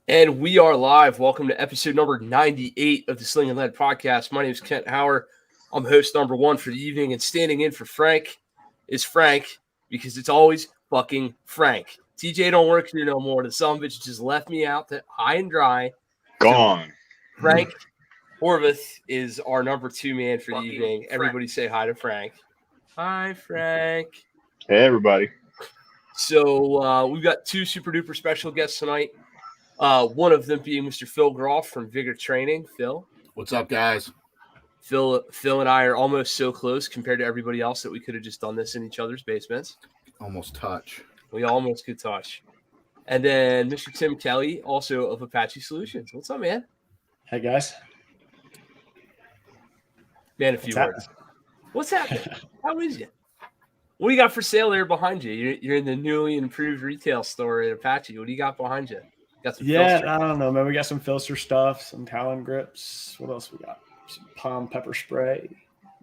And we are live. Welcome to episode number 98 of the Sling'N podcast. My name is Kent Hauer. I'm host number one for the evening, and standing in for Frank is Frank because it's always fucking Frank. TJ don't work here no more. The son of a bitch just left me out to high and dry. Gone. So Frank Horvath is our number two man for the evening. Frank. Everybody say hi to Frank. Hi, Frank. Hey, everybody. So we've got two super duper special guests tonight. One of them being Mr. Phil Groff from Vigor Training. Phil. What's up, guys? Phil and I are almost so close compared to everybody else that we could have just done this in each other's basements. Almost touch. We almost could touch. And then Mr. Tim Kelly, also of Apache Solutions. What's up, man? Hey, guys. Man, a few words. What's happening? How is it? What do you got for sale there behind you? You're in the newly improved retail store at Apache. What do you got behind you? Got some I don't know, man. We got some filter stuff, some Talon grips. What else we got? Some palm pepper spray.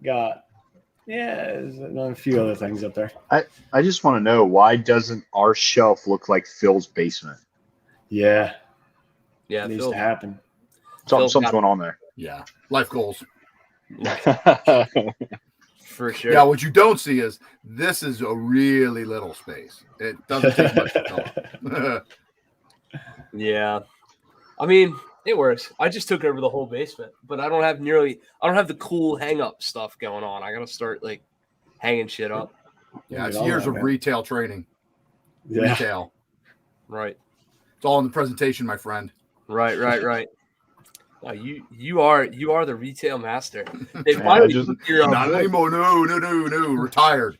There's a few other things up there. I just want to know, why doesn't our shelf look like Phil's basement? Yeah, Yeah, it needs Phil. to happen. Something's going on there. Yeah. Life goals. For sure. Yeah, what you don't see is this is a really little space. It doesn't take much to fill. Yeah. I mean, it works. I just took over the whole basement, but I don't have the cool hang up stuff going on. I got to start like hanging shit up. Yeah, it's years of retail training. Yeah. Retail. Right. It's all in the presentation, my friend. Right. Wow, you are the retail master. They finally took your Not anymore. No. Retired.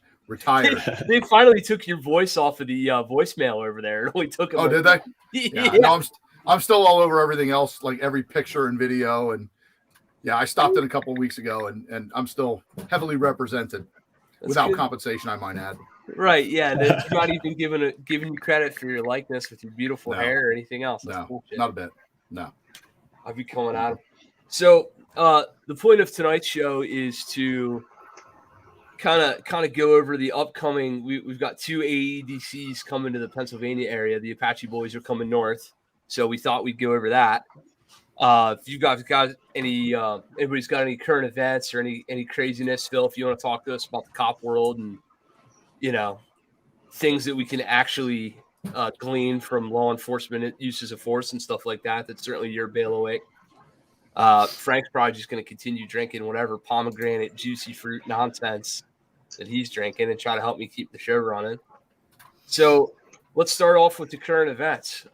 They finally took your voice off of the voicemail over there. It only took them. Oh, did they? Yeah. No, I'm still all over everything else, like every picture and video. And yeah, I stopped in a couple of weeks ago, and I'm still heavily represented. That's without good. compensation, I might add. Right, yeah. They're not even giving you credit for your likeness with your beautiful No. hair or anything else. That's No, bullshit. not a bit. No. I'll be coming at him. So the point of tonight's show is to kind of go over the upcoming. We've got two AEDCs coming to the Pennsylvania area. The Apache boys are coming north, so we thought we'd go over that. If you guys got anybody's got any current events or any craziness, Phil, if you want to talk to us about the cop world and things that we can actually glean from law enforcement uses of force and stuff like that, that's certainly your bailiwick. Frank's probably just going to continue drinking whatever pomegranate juicy fruit nonsense that he's drinking and try to help me keep the show running. So let's start off with the current events.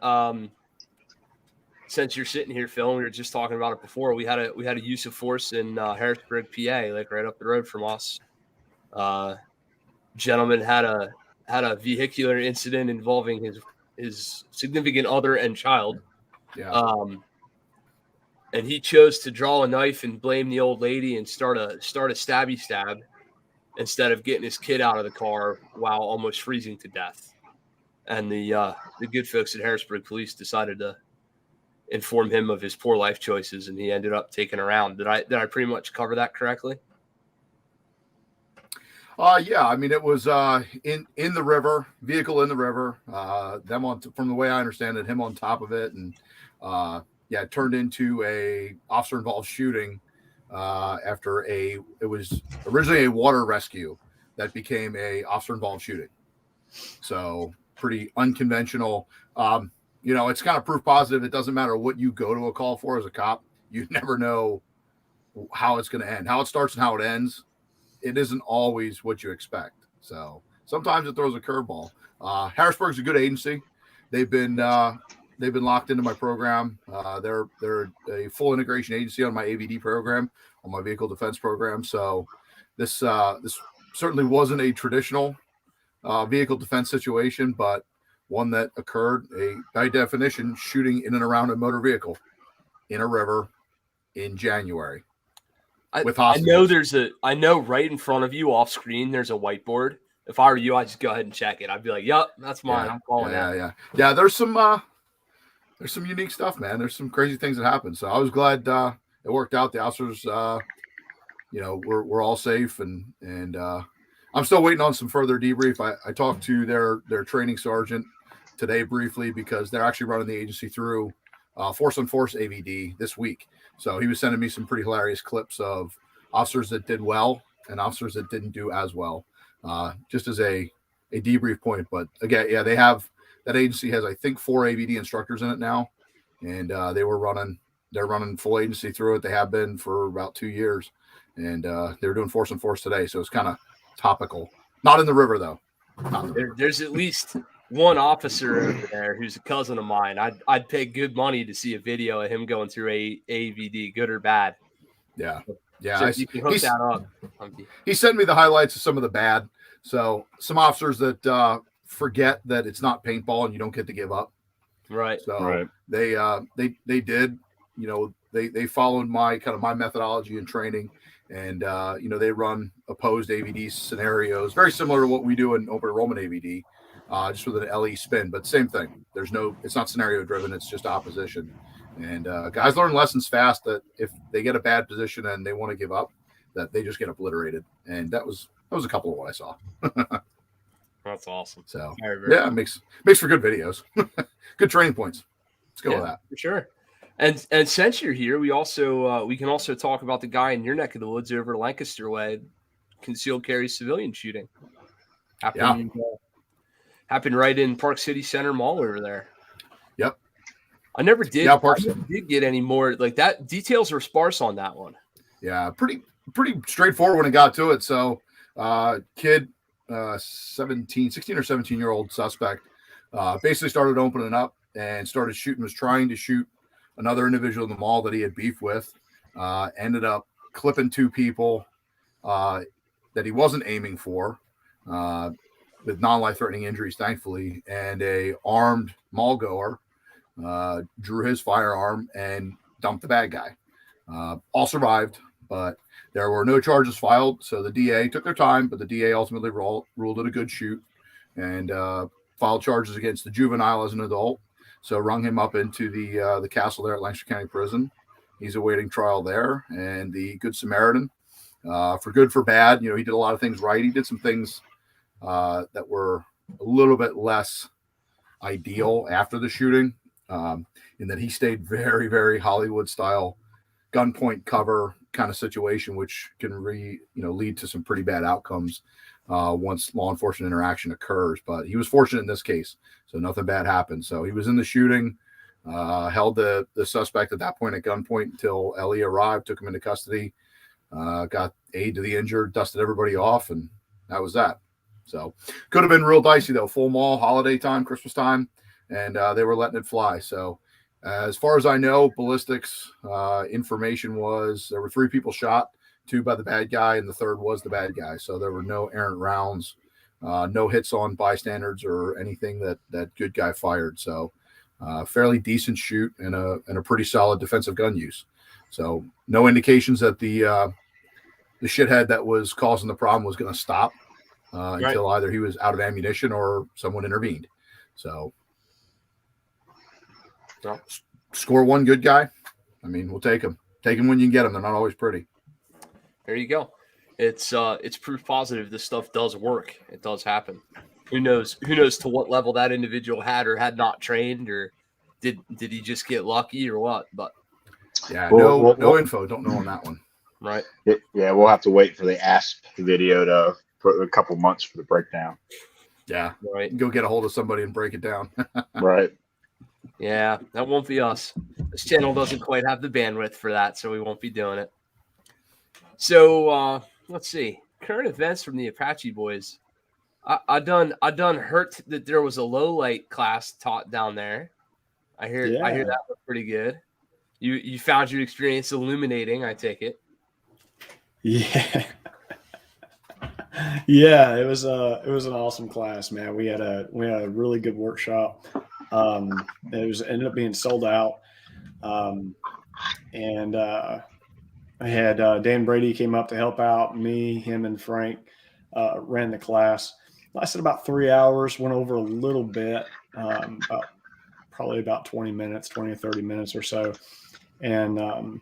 Since you're sitting here, Phil, and we were just talking about it before, we had a use of force in Harrisburg, PA, like right up the road from us. Gentleman had a vehicular incident involving his significant other and child. Yeah. And he chose to draw a knife and blame the old lady and start a stabby stab instead of getting his kid out of the car while almost freezing to death. And the good folks at Harrisburg Police decided to inform him of his poor life choices, and he ended up taking around. Did I pretty much cover that correctly? Yeah. I mean, it was in the river, vehicle in the river. Them from the way I understand it, him on top of it, and it turned into a officer involved shooting after it was originally a water rescue that became a officer involved shooting. So pretty unconventional. It's kind of proof positive. It doesn't matter what you go to a call for as a cop. You never know how it's going to end, how it starts and how it ends. It isn't always what you expect. So sometimes it throws a curveball. Harrisburg's a good agency. They've been locked into my program. They're a full integration agency on my AVD program, on my vehicle defense program. So this certainly wasn't a traditional vehicle defense situation, but one that occurred, by definition, shooting in and around a motor vehicle in a river in January. With hostages. I know right in front of you off screen, there's a whiteboard. If I were you, I'd just go ahead and check it. I'd be like, yep, that's mine. I'm calling that. Yeah. There's some unique stuff, man. There's some crazy things that happen. So I was glad it worked out. The officers, we're all safe, and I'm still waiting on some further debrief. I talked to their training sergeant today briefly because they're actually running the agency through Force on Force AVD this week. So he was sending me some pretty hilarious clips of officers that did well and officers that didn't do as well, just as a debrief point. But again, yeah, that agency has, I think, 4 AVD instructors in it now, and they're running full agency through it. They have been for about 2 years, and they were doing Force on Force today, so it's kind of topical. Not in the river though. There's at least one officer over there who's a cousin of mine. I'd pay good money to see a video of him going through AVD, good or bad. Yeah. So if you can hook that up. He sent me the highlights of some of the bad. So some officers that forget that it's not paintball and you don't get to give up. Right. So they did, they followed my methodology and training, and they run opposed AVD scenarios, very similar to what we do in open enrollment AVD, just with an LE spin, but same thing. It's not scenario driven. It's just opposition. And guys learn lessons fast that if they get a bad position and they want to give up, that they just get obliterated. And that was a couple of what I saw. That's awesome. So yeah, it makes for good videos. Good training points. Let's go with that. For sure. And since you're here, we can also talk about the guy in your neck of the woods over Lancaster way, concealed carry civilian shooting. Happened right in Park City Center Mall over there. Yep. I never did. Yeah, did get any more like that. Details were sparse on that one. Yeah, pretty straightforward when it got to it. So, kid, 16 or 17-year-old suspect, basically started opening up and started shooting. Was trying to shoot another individual in the mall that he had beef with. Ended up clipping 2 people that he wasn't aiming for, with non-life-threatening injuries, thankfully, and a armed mall goer drew his firearm and dumped the bad guy. All survived, but there were no charges filed. So the DA took their time, but the DA ultimately ruled it a good shoot and filed charges against the juvenile as an adult. So rung him up into the castle there at Lancaster County Prison. He's awaiting trial there. And the Good Samaritan, for good, for bad, he did a lot of things right. He did some things that were a little bit less ideal after the shooting, in that he stayed very, very Hollywood style gunpoint cover kind of situation, which can lead to some pretty bad outcomes once law enforcement interaction occurs. But he was fortunate in this case, so nothing bad happened. So he was in the shooting, held the suspect at that point at gunpoint until Ellie arrived, took him into custody, got aid to the injured, dusted everybody off, and that was that. So could have been real dicey though. Full mall, holiday time, Christmas time, and they were letting it fly. So as far as I know, ballistics information was there were 3 people shot, 2 by the bad guy, and the 3rd was the bad guy. So there were no errant rounds, no hits on bystanders or anything that good guy fired. So fairly decent shoot and a pretty solid defensive gun use. So no indications that the shithead that was causing the problem was going to stop until either he was out of ammunition or someone intervened. So score 1 good guy. I mean, we'll take him. Take him when you can get them. They're not always pretty. There you go. It's proof positive this stuff does work. It does happen. Who knows to what level that individual had or had not trained, or did he just get lucky or what? But yeah, no info. Don't know on that one. Right. Yeah, we'll have to wait for the ASP video for a couple months for the breakdown. Yeah. Right. Go get a hold of somebody and break it down. Right. Yeah, that won't be us. This channel doesn't quite have the bandwidth for that, so we won't be doing it. So let's see. Current events from the Apache boys. I done heard that there was a low light class taught down there. I hear that was pretty good. You found your experience illuminating, I take it. Yeah. Yeah, it was an awesome class, man. We had a really good workshop. It ended up being sold out. And I had Dan Brady came up to help out. Me, him, and Frank ran the class. Lasted about 3 hours. Went over a little bit, probably about 20 or 30 minutes or so. And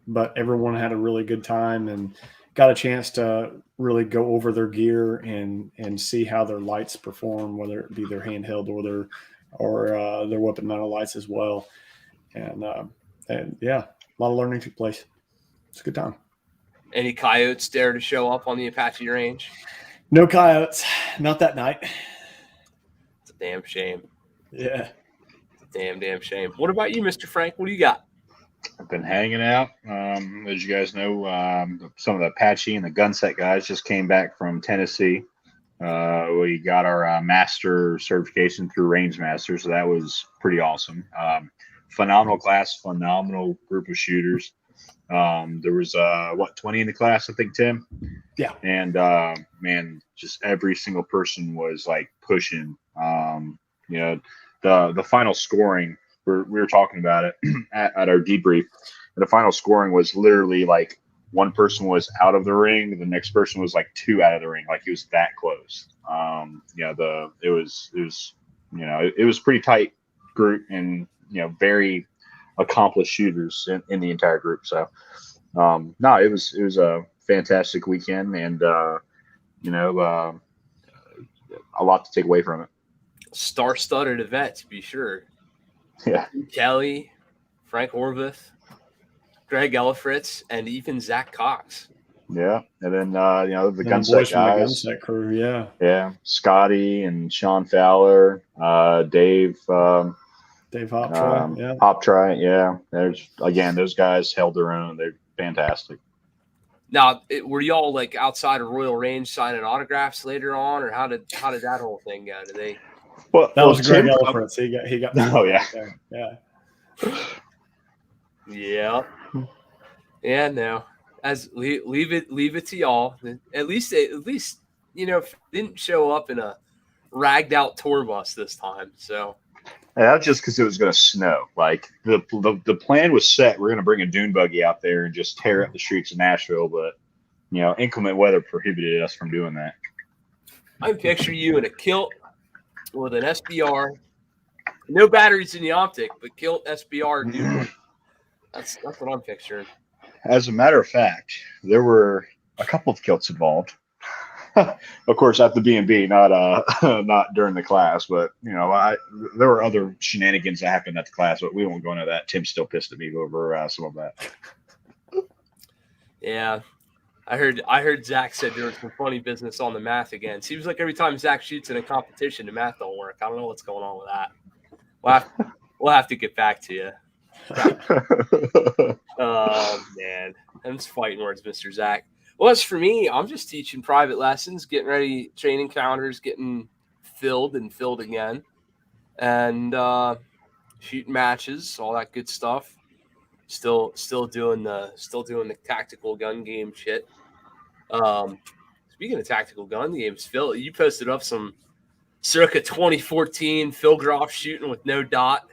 but everyone had a really good time and got a chance to really go over their gear and see how their lights perform, whether it be their handheld or or their weapon mounted lights as well. And yeah, a lot of learning took place. It's a good time. Any coyotes dare to show up on the Apache range? No coyotes, not that night. It's a damn shame. Yeah. It's a damn shame. What about you, Mr. Frank? What do you got? I've been hanging out. As you guys know, some of the Apache and the gun set guys just came back from Tennessee. We got our master certification through Range Master, so that was pretty awesome. Phenomenal class, phenomenal group of shooters. There was 20 in the class, I think, Tim? Yeah. And man, just every single person was like pushing. The final scoring, we were talking about it at our debrief. And the final scoring was literally like one person was out of the ring, the next person was like 2 out of the ring. Like it was that close. It was pretty tight group, and very accomplished shooters in the entire group. So it was a fantastic weekend, and a lot to take away from it. Star-studded event, to be sure. Yeah. Kelly, Frank Orvith, Greg Ellifritz, and even Zach Cox. Yeah, and then the gun boys set from the guys. gun set crew, Yeah, Scotty and Sean Fowler, Dave. Dave Hoptry, Hoptry, yeah. There's again, those guys held their own. They're fantastic. Now, were y'all like outside of Royal Range signing autographs later on, or how did that whole thing go? Did they? Well, that was Greg Tim, Ellifritz. He got. Oh yeah, yeah, yeah. No, as leave it to y'all. At least didn't show up in a ragged out tour bus this time. So. Yeah, that's just because it was going to snow. Like the plan was set. We're going to bring a dune buggy out there and just tear up the streets of Nashville, but inclement weather prohibited us from doing that. I picture you in a kilt with an SBR, no batteries in the optic, but kilt SBR dune buggy. That's what I'm picturing. As a matter of fact, there were a couple of kilts involved. Of course, at the B&B, not during the class, but there were other shenanigans that happened at the class, but we won't go into that. Tim's still pissed at me over some of that. Yeah, I heard Zach said there was some funny business on the math again. Seems like every time Zach shoots in a competition, the math don't work. I don't know what's going on with that. We'll have to get back to you. Oh man, I'm just fighting words, Mr. Zach. Well, as for me, I'm just teaching private lessons, getting ready, training calendars, getting filled again, and shooting matches, all that good stuff. Still doing the tactical gun game shit. Speaking of tactical gun games, Phil, you posted up some circa 2014 Phil Groff shooting with no dot.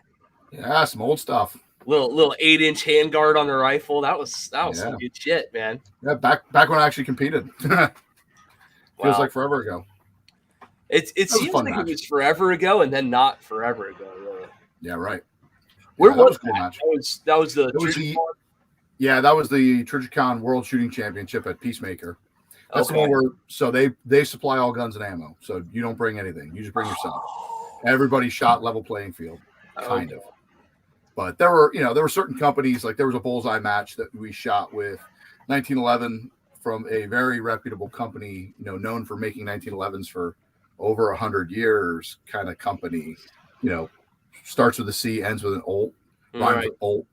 Yeah, some old stuff. Little 8-inch handguard on the rifle. That was some good shit, man. Yeah, back when I actually competed. Feels like forever ago. It seems like it was forever ago, and then not forever ago, really. Yeah, right. Where was that? That was the Trijicon? Yeah, that was the Trijicon World Shooting Championship at Peacemaker. That's the one where they supply all guns and ammo, so you don't bring anything. You just bring yourself. Everybody shot level playing field, kind of. But there were certain companies, like there was a bullseye match that we shot with 1911 from a very reputable company, known for making 1911s for over 100 years, kind of company, starts with a C, ends with an Olt, rhymes with Olt.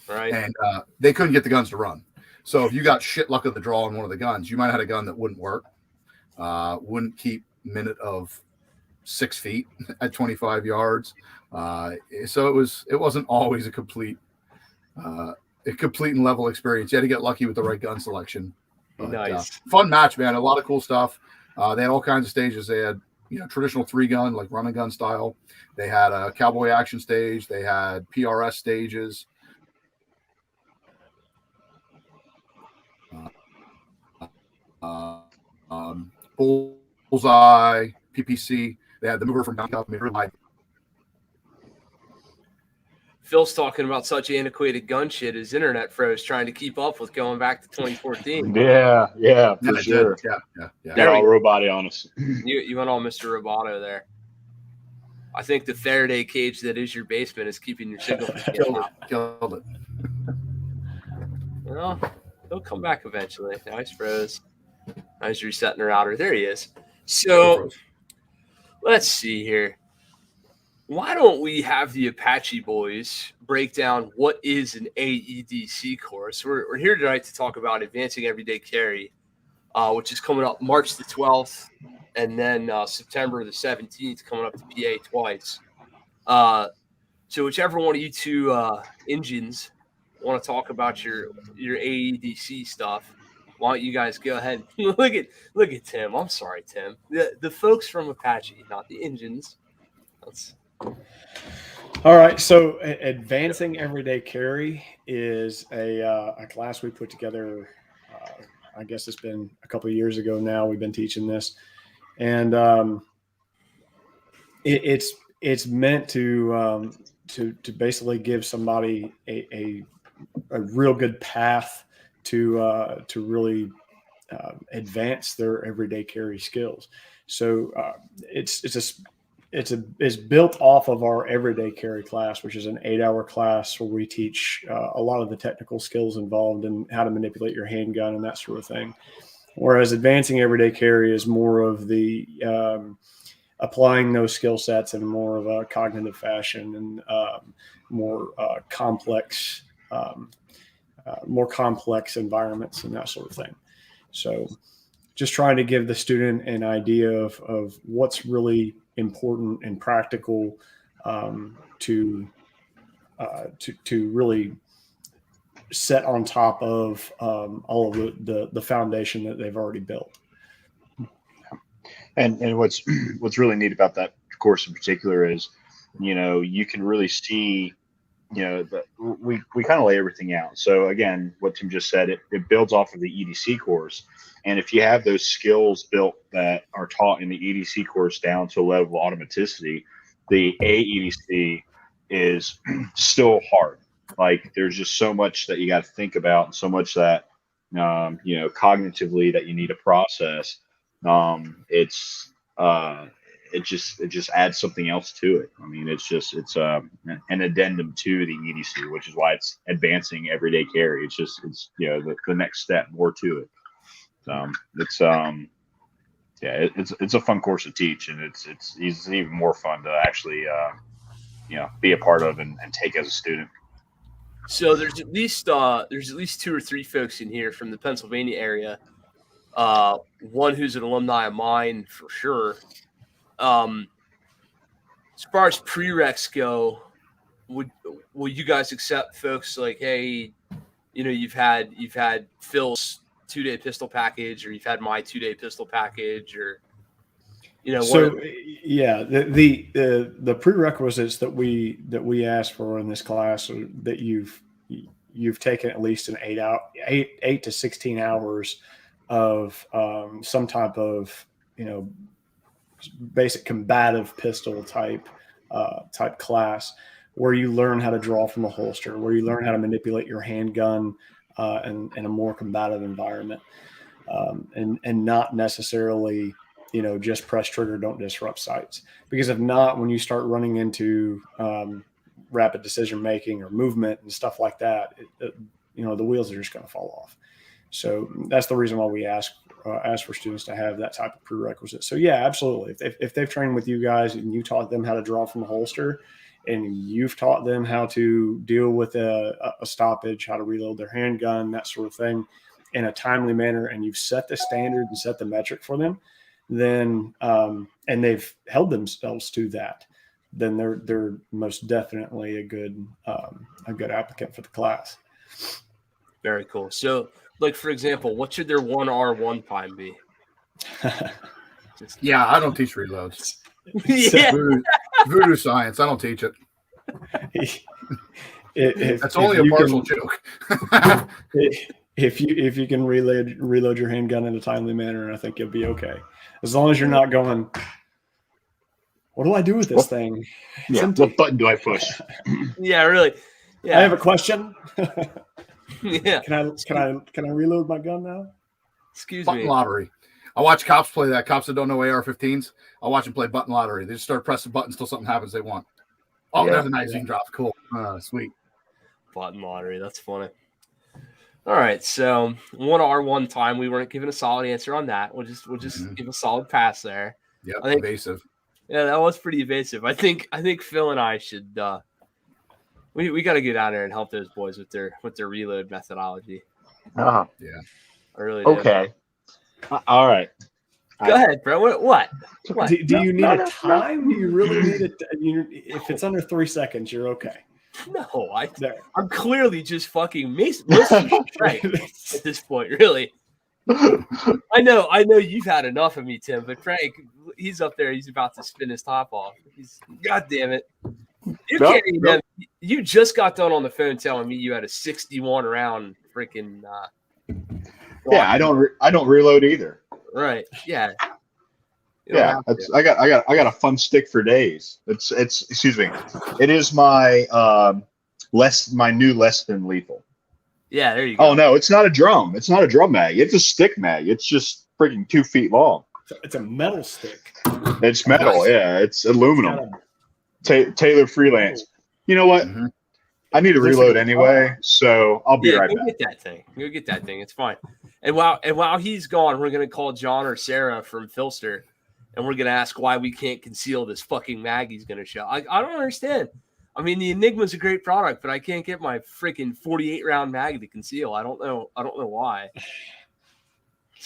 Right. And they couldn't get the guns to run. So if you got shit luck of the draw on one of the guns, you might have had a gun that wouldn't work, wouldn't keep minute of 6 feet at 25 yards. So it wasn't always a complete and level experience. You had to get lucky with the right gun selection. But, nice. Fun match, man. A lot of cool stuff. They had all kinds of stages. They had, traditional 3-gun, like run and gun style. They had a cowboy action stage. They had PRS stages. Bullseye, PPC. They had the mover from down. Phil's talking about such antiquated gun shit. His internet froze trying to keep up with going back to 2014. Yeah, for sure. Yeah. Got all roboty on us. You went all Mr. Roboto there. I think the Faraday cage that is your basement is keeping your signal from getting out. Killed it. Well, he'll come back eventually. Nice froze. Nice resetting the router. There he is. So let's see here. Why don't we have the Apache boys break down what is an AEDC course? We're here tonight to talk about Advancing Everyday Carry, which is coming up March the 12th, and then September the 17th, coming up to PA twice. So whichever one of you two engines want to talk about your AEDC stuff, why don't you guys go ahead? Look at Tim. I'm sorry, Tim. The folks from Apache, not the engines. All right. So Advancing Everyday Carry is a class we put together. I guess it's been a couple of years ago now. We've been teaching this, and it's meant to basically give somebody a real good path to really advance their everyday carry skills. So it's built off of our everyday carry class, which is an 8-hour class where we teach a lot of the technical skills involved in how to manipulate your handgun and that sort of thing. Whereas Advancing Everyday Carry is more of the applying those skill sets in more of a cognitive fashion and more complex environments and that sort of thing. So just trying to give the student an idea of what's really important and practical to really set on top of all of the foundation that they've already built. And what's really neat about that course in particular is, you can really see, that we kind of lay everything out. So again, what Tim just said, it builds off of the EDC course. And if you have those skills built that are taught in the EDC course down to a level of automaticity, the AEDC is still hard. Like there's just so much that you got to think about and so much that, cognitively that you need to process. It just adds something else to it. I mean, it's an addendum to the EDC, which is why it's Advancing Everyday Carry. It's the next step more to it. It's a fun course to teach, and it's even more fun to actually be a part of and take as a student. So there's at least 2 or 3 folks in here from the Pennsylvania area. One who's an alumni of mine for sure. As far as prereqs go, will you guys accept folks like, hey, you've had Phil's 2-day pistol package, or you've had my 2-day pistol package, or the prerequisites that we ask for in this class are that you've taken at least an 8 to 16 hours of some type of basic combative pistol type class, where you learn how to draw from a holster, where you learn how to manipulate your handgun in a more combative environment, and not necessarily just press trigger, don't disrupt sights. Because if not, when you start running into rapid decision making or movement and stuff like that, the wheels are just going to fall off. So that's the reason why we ask for students to have that type of prerequisite. So yeah, absolutely. If they've trained with you guys and you taught them how to draw from a holster, and you've taught them how to deal with a stoppage, how to reload their handgun, that sort of thing, in a timely manner, and you've set the standard and set the metric for them, then and they've held themselves to that, then they're most definitely a good applicant for the class. Very cool. So, like for example, what should their 1R1 time be? Yeah, I don't teach reloads. Yeah. Voodoo science. I don't teach it. That's only a partial joke. If you can reload your handgun in a timely manner, I think you'll be okay. As long as you're not going, what do I do with this thing? Yeah, what button do I push? Yeah, really. Yeah. I have a question. Yeah. Can I reload my gun now? Excuse Button me. lottery. I watch cops play that. Cops that don't know AR-15s, I watch them play button lottery. They just start pressing buttons till something happens they want. Oh, Yeah. there's a magazine drop. Cool. Sweet. Button lottery. That's funny. All right, so 1R1 time. We weren't given a solid answer on that. We'll just give a solid pass there. Yep, I think, evasive. Yeah, that was pretty evasive. I think Phil and I should we got to get out there and help those boys with their reload methodology. Uh-huh. Yeah. I really do. Okay. All right. Go ahead, bro. What? Do you need a time? Do you really need it? If it's under 3 seconds, you're okay. No, I'm clearly just fucking right at this point, really. I know you've had enough of me, Tim, but Frank, he's up there. He's about to spin his top off. God damn it. You just got done on the phone telling me you had a 61 round freaking. Yeah, I don't reload either. Right. Yeah. Yeah, I got a fun stick for days. It's excuse me. It is my new less than lethal. Yeah, there you go. Oh no, it's not a drum. It's not a drum mag. It's a stick mag. It's just freaking 2 feet long. It's a metal stick. It's metal. Yeah, it's aluminum. Taylor Freelance. You know what? Mm-hmm. I need to reload anyway, so I'll be right back. Go get that thing. It's fine. And while he's gone, we're gonna call John or Sarah from Filster, and we're gonna ask why we can't conceal this fucking mag he's gonna show. I don't understand. I mean, the Enigma's a great product, but I can't get my freaking 48 round mag to conceal. I don't know why.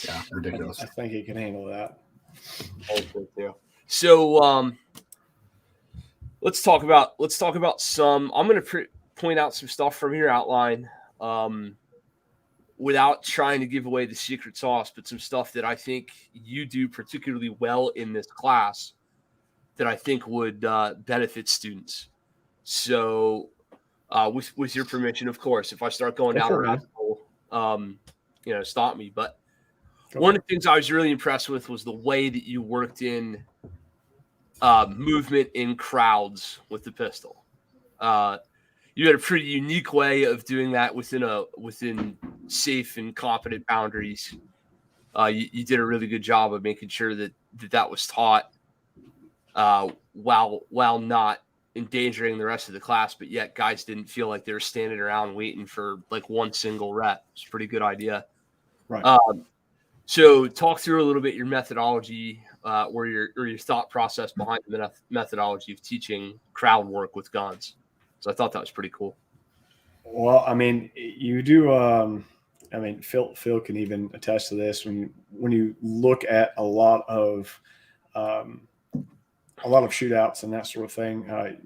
Yeah, ridiculous. I think he can handle that. So let's talk about some. I'm going to point out some stuff from your outline, without trying to give away the secret sauce, but some stuff that I think you do particularly well in this class that I think would benefit students. So, with your permission, of course, if I start going down a rabbit hole, stop me. But one of the things I was really impressed with was the way that you worked in movement in crowds with the pistol. You had a pretty unique way of doing that within safe and competent boundaries. You did a really good job of making sure that was taught while not endangering the rest of the class, but yet guys didn't feel like they were standing around waiting for like one single rep. It's a pretty good idea. Right. So talk through a little bit your methodology, or your thought process behind the methodology of teaching crowd work with guns. So I thought that was pretty cool. Well, I mean, you do. Phil can even attest to this. When you look at a lot of shootouts and that sort of thing,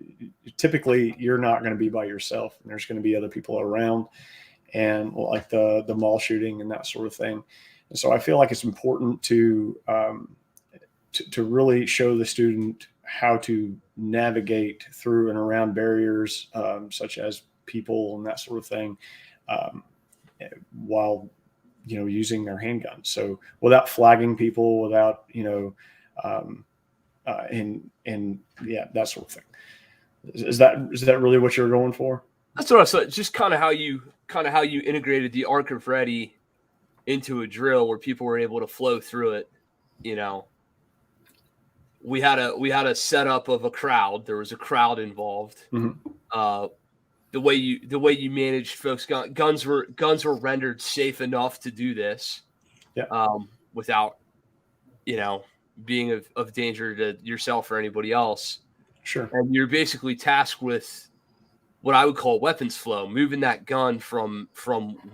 typically you're not going to be by yourself, and there's going to be other people around, and like the mall shooting and that sort of thing. And so I feel like it's important to really show the student how to navigate through and around barriers, such as people and that sort of thing, while using their handguns. So without flagging people, without that sort of thing. Is that really what you're going for? That's what I said. Just kind of how you integrated the arc of ready into a drill where people were able to flow through it. We had a setup of a crowd. There was a crowd involved. Mm-hmm. The way you managed folks, guns were rendered safe enough to do this, without being of danger to yourself or anybody else. Sure. And you're basically tasked with what I would call weapons flow, moving that gun from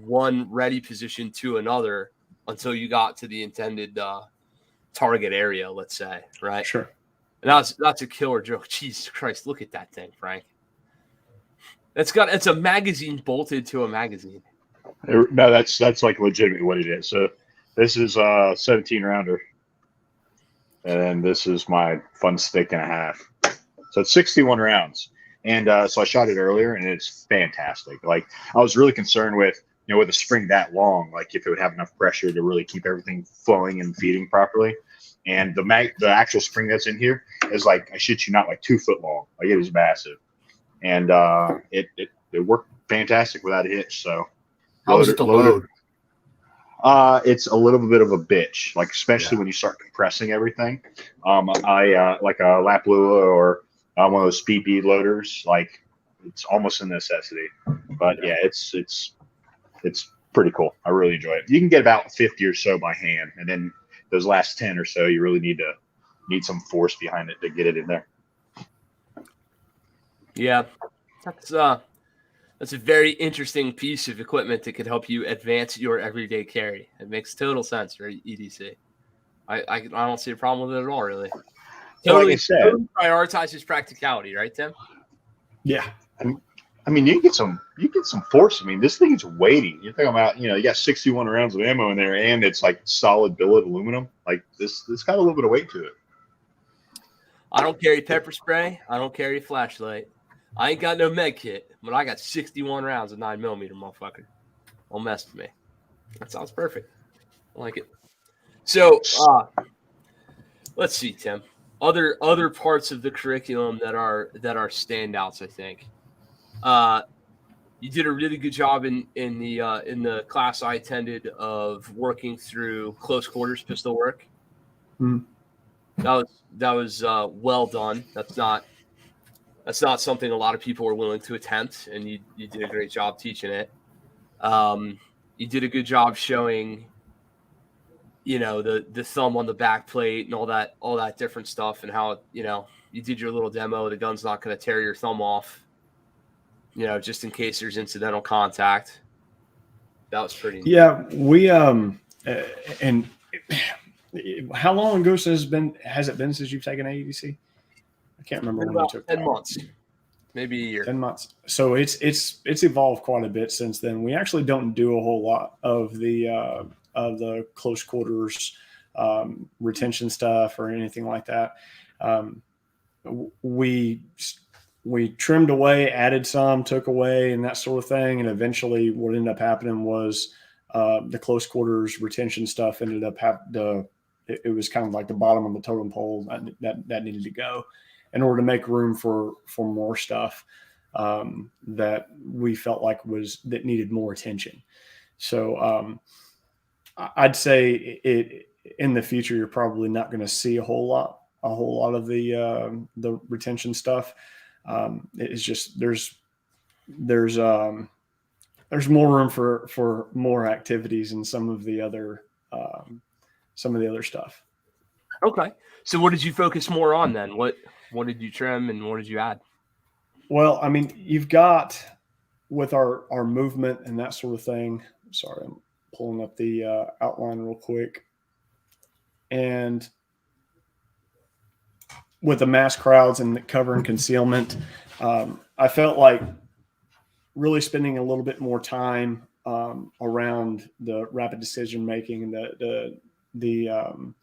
one ready position to another until you got to the intended target area, let's say, right? Sure. And that's a killer joke. Jesus Christ, look at that thing, Frank. It's a magazine bolted to a magazine. No, that's like legitimately what it is. So this is a 17 rounder. And this is my fun stick and a half. So it's 61 rounds. And so I shot it earlier, and it's fantastic. Like, I was really concerned with, with a spring that long, like if it would have enough pressure to really keep everything flowing and feeding properly. And the actual spring that's in here is like, I shit you not, like 2 foot long. Like, it was massive. And it worked fantastic without a hitch. So how was it to load? It's a little bit of a bitch, like especially when you start compressing everything. I like a Lapua or one of those speed bead loaders. Like it's almost a necessity. But yeah, it's pretty cool. I really enjoy it. You can get about 50 or so by hand, and then those last 10 or so, you really need some force behind it to get it in there. Yeah, that's a very interesting piece of equipment that could help you advance your everyday carry. It makes total sense for EDC. I don't see a problem with it at all, really. Well, like I said, totally prioritizes practicality, right, Tim? Yeah. I mean, you get some force. I mean, this thing is weighty. You're thinking about, you got 61 rounds of ammo in there, and it's like solid billet aluminum. Like this got a little bit of weight to it. I don't carry pepper spray. I don't carry a flashlight. I ain't got no med kit, but I got 61 rounds of 9mm, motherfucker. Don't mess with me. That sounds perfect. I like it. So, let's see, Tim. Other parts of the curriculum that are standouts, I think. You did a really good job in the class I attended of working through close quarters pistol work. Mm. That was well done. That's not something a lot of people are willing to attempt, and you did a great job teaching it. You did a good job showing, the thumb on the back plate and all that different stuff, and how, you did your little demo. The gun's not going to tear your thumb off, just in case there's incidental contact. That was pretty neat. Yeah, we and how long ago has it been since you've taken AEDC? I can't remember when you took 10 that. months, maybe a year. 10 months. So it's evolved quite a bit since then. We actually don't do a whole lot of the close quarters retention stuff or anything like that. We trimmed away, added some, took away, and that sort of thing. And eventually what ended up happening was the close quarters retention stuff ended up it was kind of like the bottom of the totem pole that needed to go in order to make room for more stuff that we felt like that needed more attention. So I'd say in the future, you're probably not going to see a whole lot of the retention stuff. It's just there's more room for more activities and some of the other stuff. Okay. So what did you focus more on then? What did you trim and what did you add? Well, I mean, you've got with our movement and that sort of thing. Sorry, I'm pulling up the outline real quick. And with the mass crowds and the cover and concealment, I felt like really spending a little bit more time around the rapid decision making and the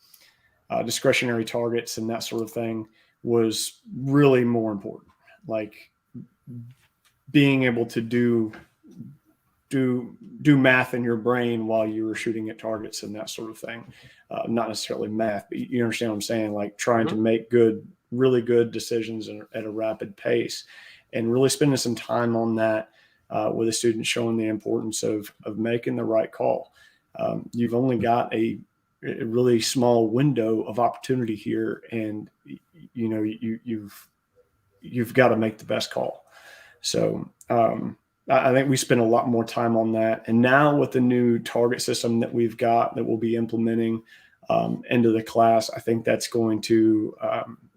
discretionary targets and that sort of thing was really more important. Like being able to do math in your brain while you were shooting at targets and that sort of thing. Not necessarily math, but you understand what I'm saying? Like trying to make really good decisions at a rapid pace, and really spending some time on that with a student, showing the importance of making the right call. You've only got a really small window of opportunity here, and you've got to make the best call. So I think we spend a lot more time on that. And now with the new target system that we've got that we'll be implementing into the class, I think that's going to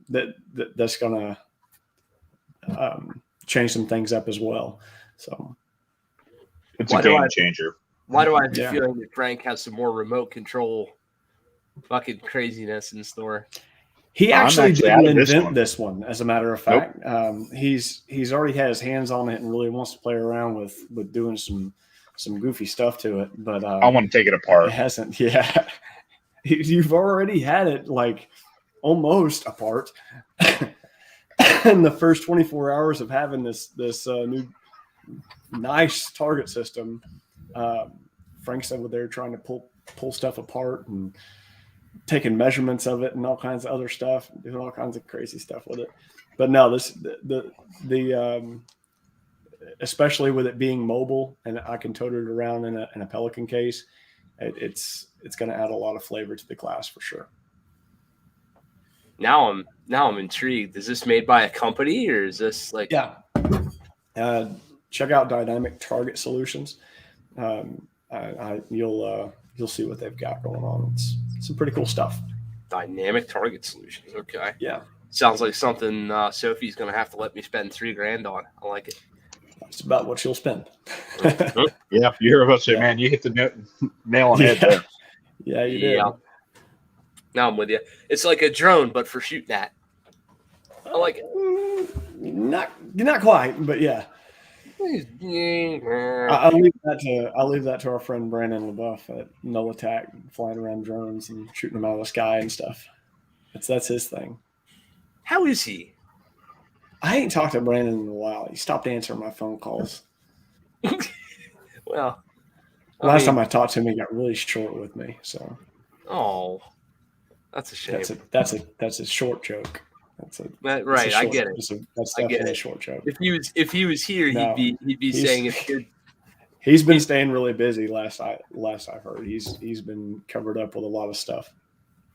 that's going to change some things up as well. So it's a game changer. Why do I have the feeling that Frank has some more remote control fucking craziness in store? He actually didn't invent this one, as a matter of fact. Nope. He's already had his hands on it and really wants to play around with doing some goofy stuff to it. But I want to take it apart. It hasn't. Yeah, you've already had it like almost apart in the first 24 hours of having this new nice target system. Frank's over there trying to pull stuff apart and taking measurements of it and all kinds of other stuff, doing all kinds of crazy stuff with it. But no, the especially with it being mobile and I can tote it around in a Pelican case, it's going to add a lot of flavor to the class for sure. Now I'm intrigued. Is this made by a company or is this like? Yeah. Check out Dynamic Target Solutions. You'll see what they've got going on. It's some pretty cool stuff. Dynamic Target Solutions. Okay. Yeah. Sounds like something Sophie's going to have to let me spend $3,000 on. I like it. That's about what you'll spend. Yeah, you hear about say, man, you hit the nail on the head there. Yeah, you did. Now I'm with you. It's like a drone, but for shooting at. I like it. Not quite, but yeah. I'll leave that to our friend Brandon LaBeouf at Null Attack, flying around drones and shooting them out of the sky and stuff. That's his thing. How is he? I ain't talked to Brandon in a while. He stopped answering my phone calls. Well, last time I talked to him, he got really short with me. So, that's a shame. That's a short joke. I get it. That's definitely a short joke. If he was here, he'd be saying it's good. He's been staying really busy. Last I heard, he's been covered up with a lot of stuff.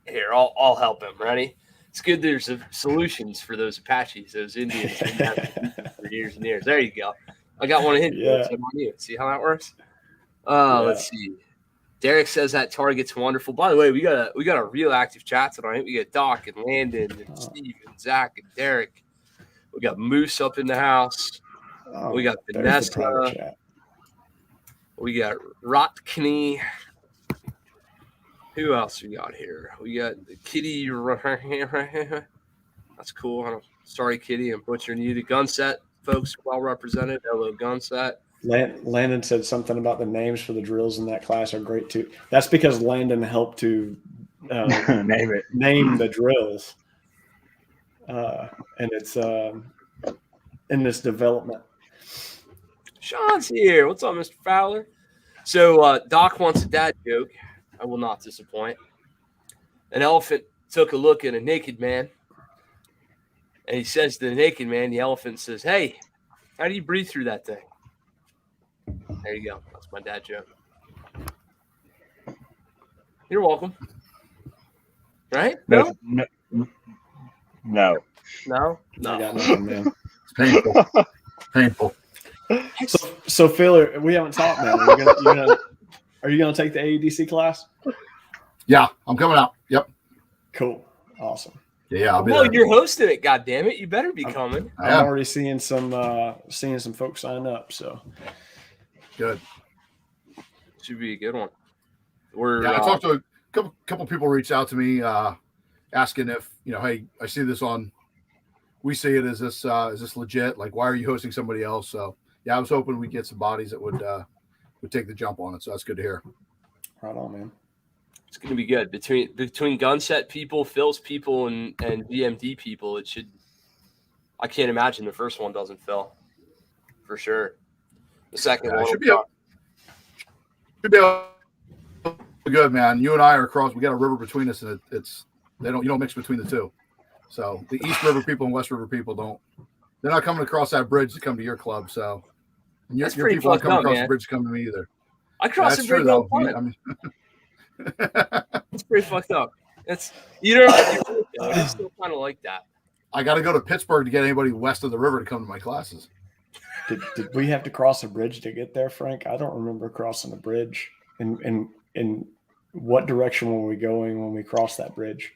Here, I'll help him. Ready? It's good. There's solutions for those Apaches, those Indians for years and years. There you go. I got one of him. Yeah. On you. See how that works? Let's see. Derek says that target's wonderful. By the way, we got a real active chat tonight. We got Doc and Landon and Steve and Zach and Derek. We got Moose up in the house. We got Vanessa. We got Rotkney. Who else we got here? We got Kitty. That's cool. Sorry, Kitty. I'm butchering you. The Gunset folks, well represented. Hello, Gunset. Landon said something about the names for the drills in that class are great too. That's because Landon helped to name the drills, and it's in this development. Sean's here. What's up, Mr. Fowler? So Doc wants a dad joke. I will not disappoint. An elephant took a look at a naked man, and he says to the naked man, the elephant says, "Hey, how do you breathe through that thing?" There you go. That's my dad joke. You're welcome. Right? No. I got nothing, man. It's painful. So Phil, we haven't talked, man. Are you gonna take the AEDC class? Yeah, I'm coming out. Yep. Cool. Awesome. Yeah, I'll be Well, there. you're hosting it. God damn it! You better be coming. I'm already seeing some folks sign up. So good. Should be a good one. I talked to a couple people reached out to me asking if hey, I see this on. We see it. Is this legit? Like, why are you hosting somebody else? So yeah, I was hoping we'd get some bodies that would take the jump on it. So that's good to hear. Right on, man. It's going to be good between Gunset people, Phil's people, and VMD people. It should. I can't imagine the first one doesn't fill, for sure. The second one should be good, man. You and I are across. We got a river between us, and you don't mix between the two. So the East River people and West River people they're not coming across that bridge to come to your club. So your people aren't coming across the bridge to come to me either. I cross the bridge all the time. It's pretty fucked up. It's still kind of like that. I got to go to Pittsburgh to get anybody west of the river to come to my classes. Did we have to cross a bridge to get there, Frank? I don't remember crossing a bridge. In what direction were we going when we crossed that bridge?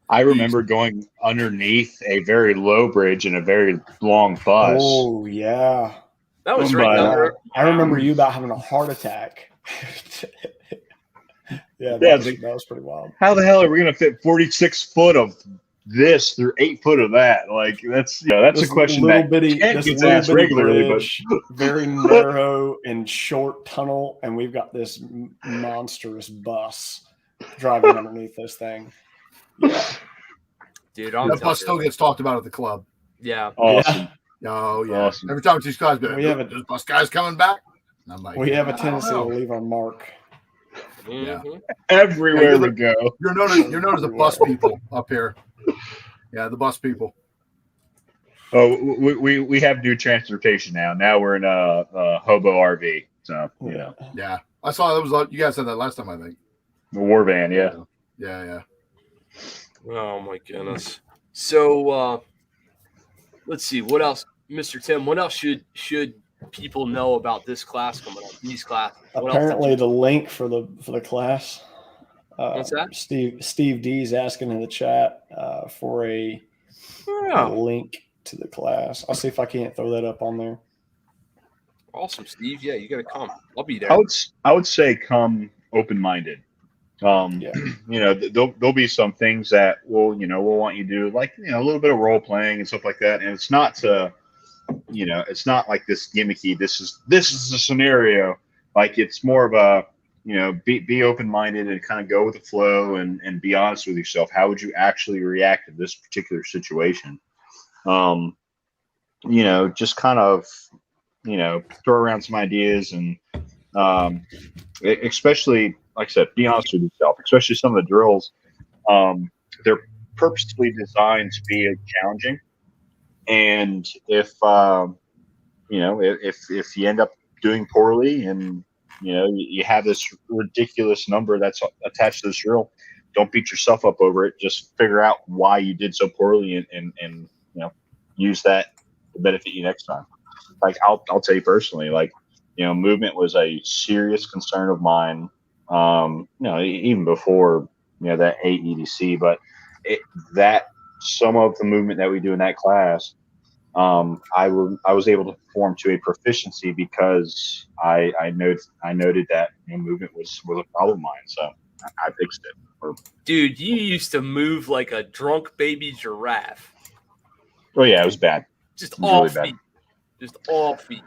I remember going underneath a very low bridge in a very long bus. Oh yeah, that was right. I remember you about having a heart attack. That was pretty wild. How the hell are we going to fit 46 foot of this through 8 foot of that? Like that's a question that gets asked regularly, bridge, but very narrow and short tunnel, and we've got this monstrous bus driving underneath this thing. Yeah. Dude, that bus still gets talked about at the club. Yeah. Awesome. Oh yeah. Awesome. Every time these guys go, this bus guy's coming back. And I'm like, we have a tendency to leave our mark. Yeah. Everywhere we go. You're known as the bus people up here. Yeah, the bus people. Oh, we have new transportation now. Now we're in a hobo RV. So yeah. I saw that was you guys said that last time, I think. The war van, yeah. Yeah. Oh my goodness. So let's see what else, Mr. Tim. What else should people know about this class coming up? These classes. Apparently, the link for the class. What's that? Steve D's asking in the chat for a link to the class. I'll see if I can't throw that up on there. Awesome, Steve. Yeah, you got to come. I'll be there. I would say come open-minded. There'll be some things that we'll want you to do, like, a little bit of role playing and stuff like that. And it's not it's not like this gimmicky, this is the scenario. Like, it's more of a, be open-minded and kind of go with the flow and be honest with yourself. How would you actually react to this particular situation? Just kind of, throw around some ideas and, especially, like I said, be honest with yourself, especially some of the drills. They're purposely designed to be challenging. And if you end up doing poorly and, you have this ridiculous number that's attached to this drill, don't beat yourself up over it. Just figure out why you did so poorly and use that to benefit you next time. Like, I'll tell you personally, like, movement was a serious concern of mine, even before, that AEDC, but some of the movement that we do in that class, I was able to perform to a proficiency because I noted that movement was a problem of mine, so I fixed it. Dude, you used to move like a drunk baby giraffe. Oh yeah, it was bad. Just all really feet. Bad. Just all feet.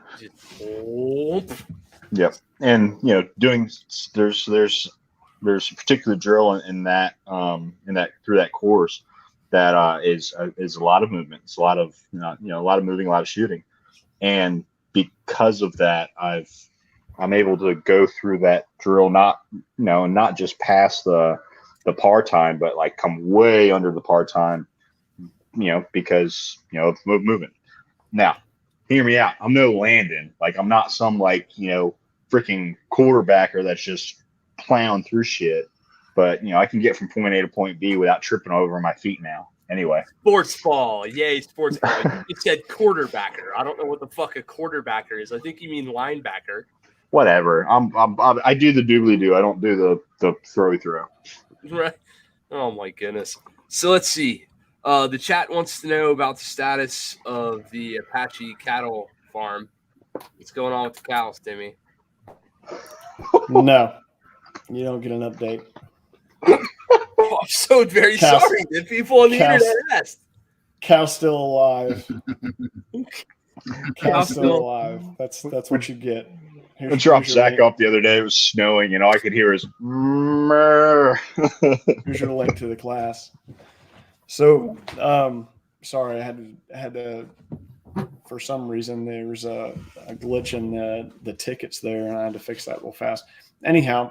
Yep, and there's a particular drill in that through that course that is a lot of movement. It's a lot of a lot of moving, a lot of shooting, and because of that, I'm able to go through that drill not just past the par time, but like come way under the par time, because of movement. Now, hear me out. I'm no Landon. Like, I'm not some freaking quarterbacker that's just plowing through shit. But I can get from point A to point B without tripping over my feet now. Anyway, sports ball, yay, sports ball. You said quarterbacker. I don't know what the fuck a quarterbacker is. I think you mean linebacker. Whatever. I do the doobly doo. I don't do the throw. Right. Oh my goodness. So let's see. The chat wants to know about the status of the Apache cattle farm. What's going on with the cows, Timmy? No, you don't get an update. Oh, I'm so very sorry. The people on the internet asked. Cow's still alive. Cow's still alive. That's what you get. I dropped Zach off the other day. It was snowing, and all I could hear is "Murr." Here's your link to the class. So, sorry, I had to. For some reason, there was a glitch in the tickets there, and I had to fix that real fast. Anyhow,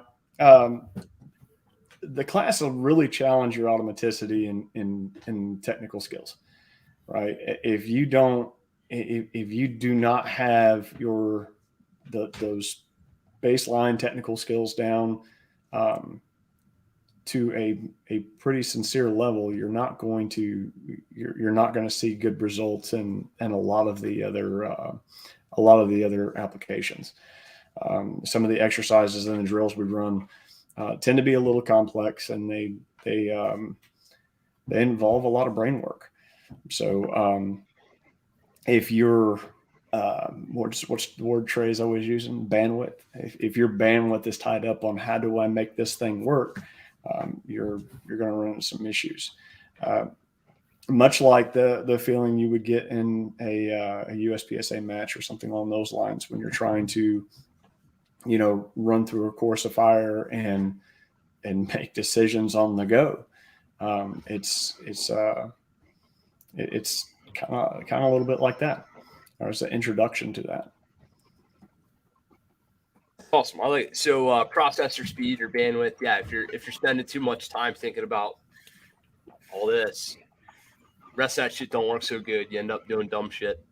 the class will really challenge your automaticity and technical skills, right? If you do not have those baseline technical skills down to a pretty sincere level, you're not going to see good results in a lot of the other applications. Some of the exercises and the drills we run tend to be a little complex, and they involve a lot of brain work. So if you're what's the word Trey's always using? Bandwidth. If your bandwidth is tied up on how do I make this thing work, you're going to run into some issues. Much like the feeling you would get in a USPSA match or something along those lines when you're trying to, run through a course of fire and make decisions on the go. It's kind of a little bit like that. Or it's an introduction to that. Awesome. I like it. So processor speed or bandwidth. Yeah, if you're spending too much time thinking about all this, rest of that shit don't work so good. You end up doing dumb shit.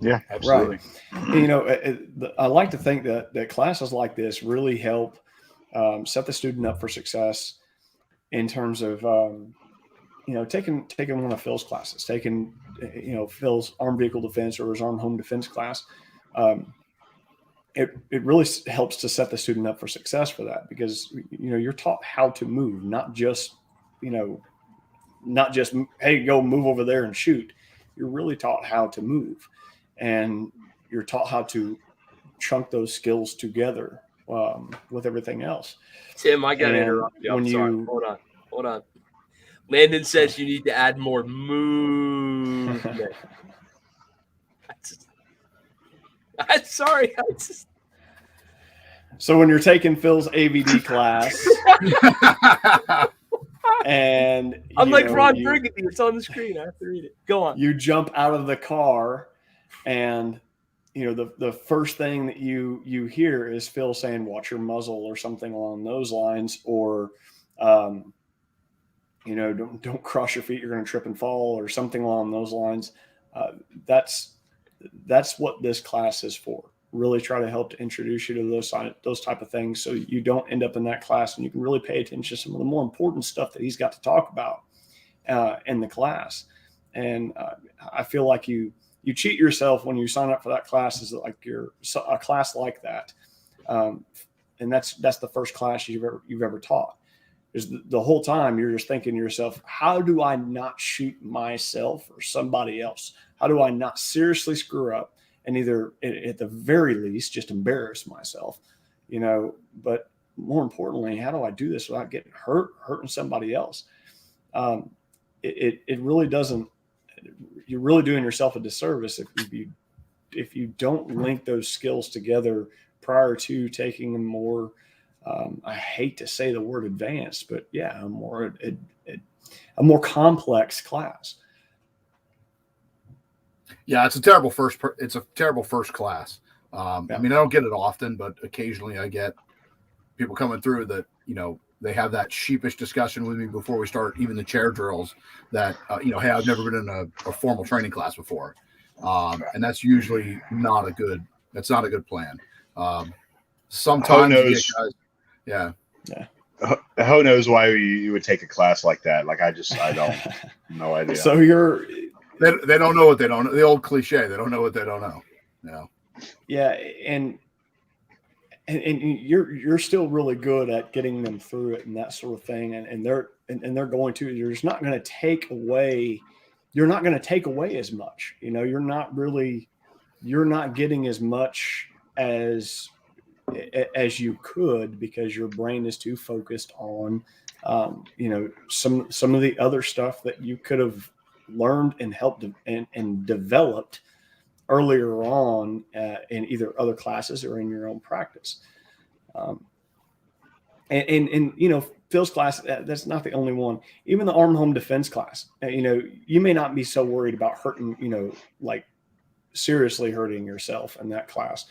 Yeah, absolutely. Right. I like to think that classes like this really help set the student up for success in terms of taking one of Phil's classes, taking Phil's armed vehicle defense or his armed home defense class. It really helps to set the student up for success for that, because you're taught how to move, not just hey, go move over there and shoot. You're really taught how to move, and you're taught how to chunk those skills together with everything else. Tim, I gotta interrupt you. I'm sorry. Hold on. Landon says you need to add more movement. I'm sorry. So when you're taking Phil's AVD class, and I'm like Ron Burgundy, it's on the screen. I have to read it. Go on. You jump out of the car, and the first thing that you hear is Phil saying, "Watch your muzzle," or something along those lines, or don't cross your feet, you're going to trip and fall, or something along those lines. That's what this class is for. Really try to help to introduce you to those type of things, so you don't end up in that class, and you can really pay attention to some of the more important stuff that he's got to talk about in the class. And I feel like you cheat yourself when you sign up for that class, is like a class like that, and that's the first class you've ever taught. Is the whole time you're just thinking to yourself, how do I not shoot myself or somebody else? How do I not seriously screw up and either at the very least just embarrass myself, but more importantly, how do I do this without getting hurting somebody else? It really doesn't. You're really doing yourself a disservice if you don't link those skills together prior to taking a more, I hate to say the word advanced, but yeah, a more complex class. Yeah, it's a terrible first class. I mean, I don't get it often, but occasionally I get people coming through that, they have that sheepish discussion with me before we start even the chair drills that, hey, I've never been in a formal training class before. And that's usually not a good plan. Sometimes you get guys, yeah. Who knows why you would take a class like that? Like, I don't, no idea. So they don't know what they don't know. The old cliche, they don't know what they don't know. Yeah. And you're still really good at getting them through it and that sort of thing. And they're going to, you're just not going to take away as much, you're not getting as much as you could, because your brain is too focused on, some of the other stuff that you could have learned and helped and developed earlier on in either other classes or in your own practice. And Phil's class, that's not the only one. Even the armed home defense class, you may not be so worried about hurting, like seriously hurting yourself in that class.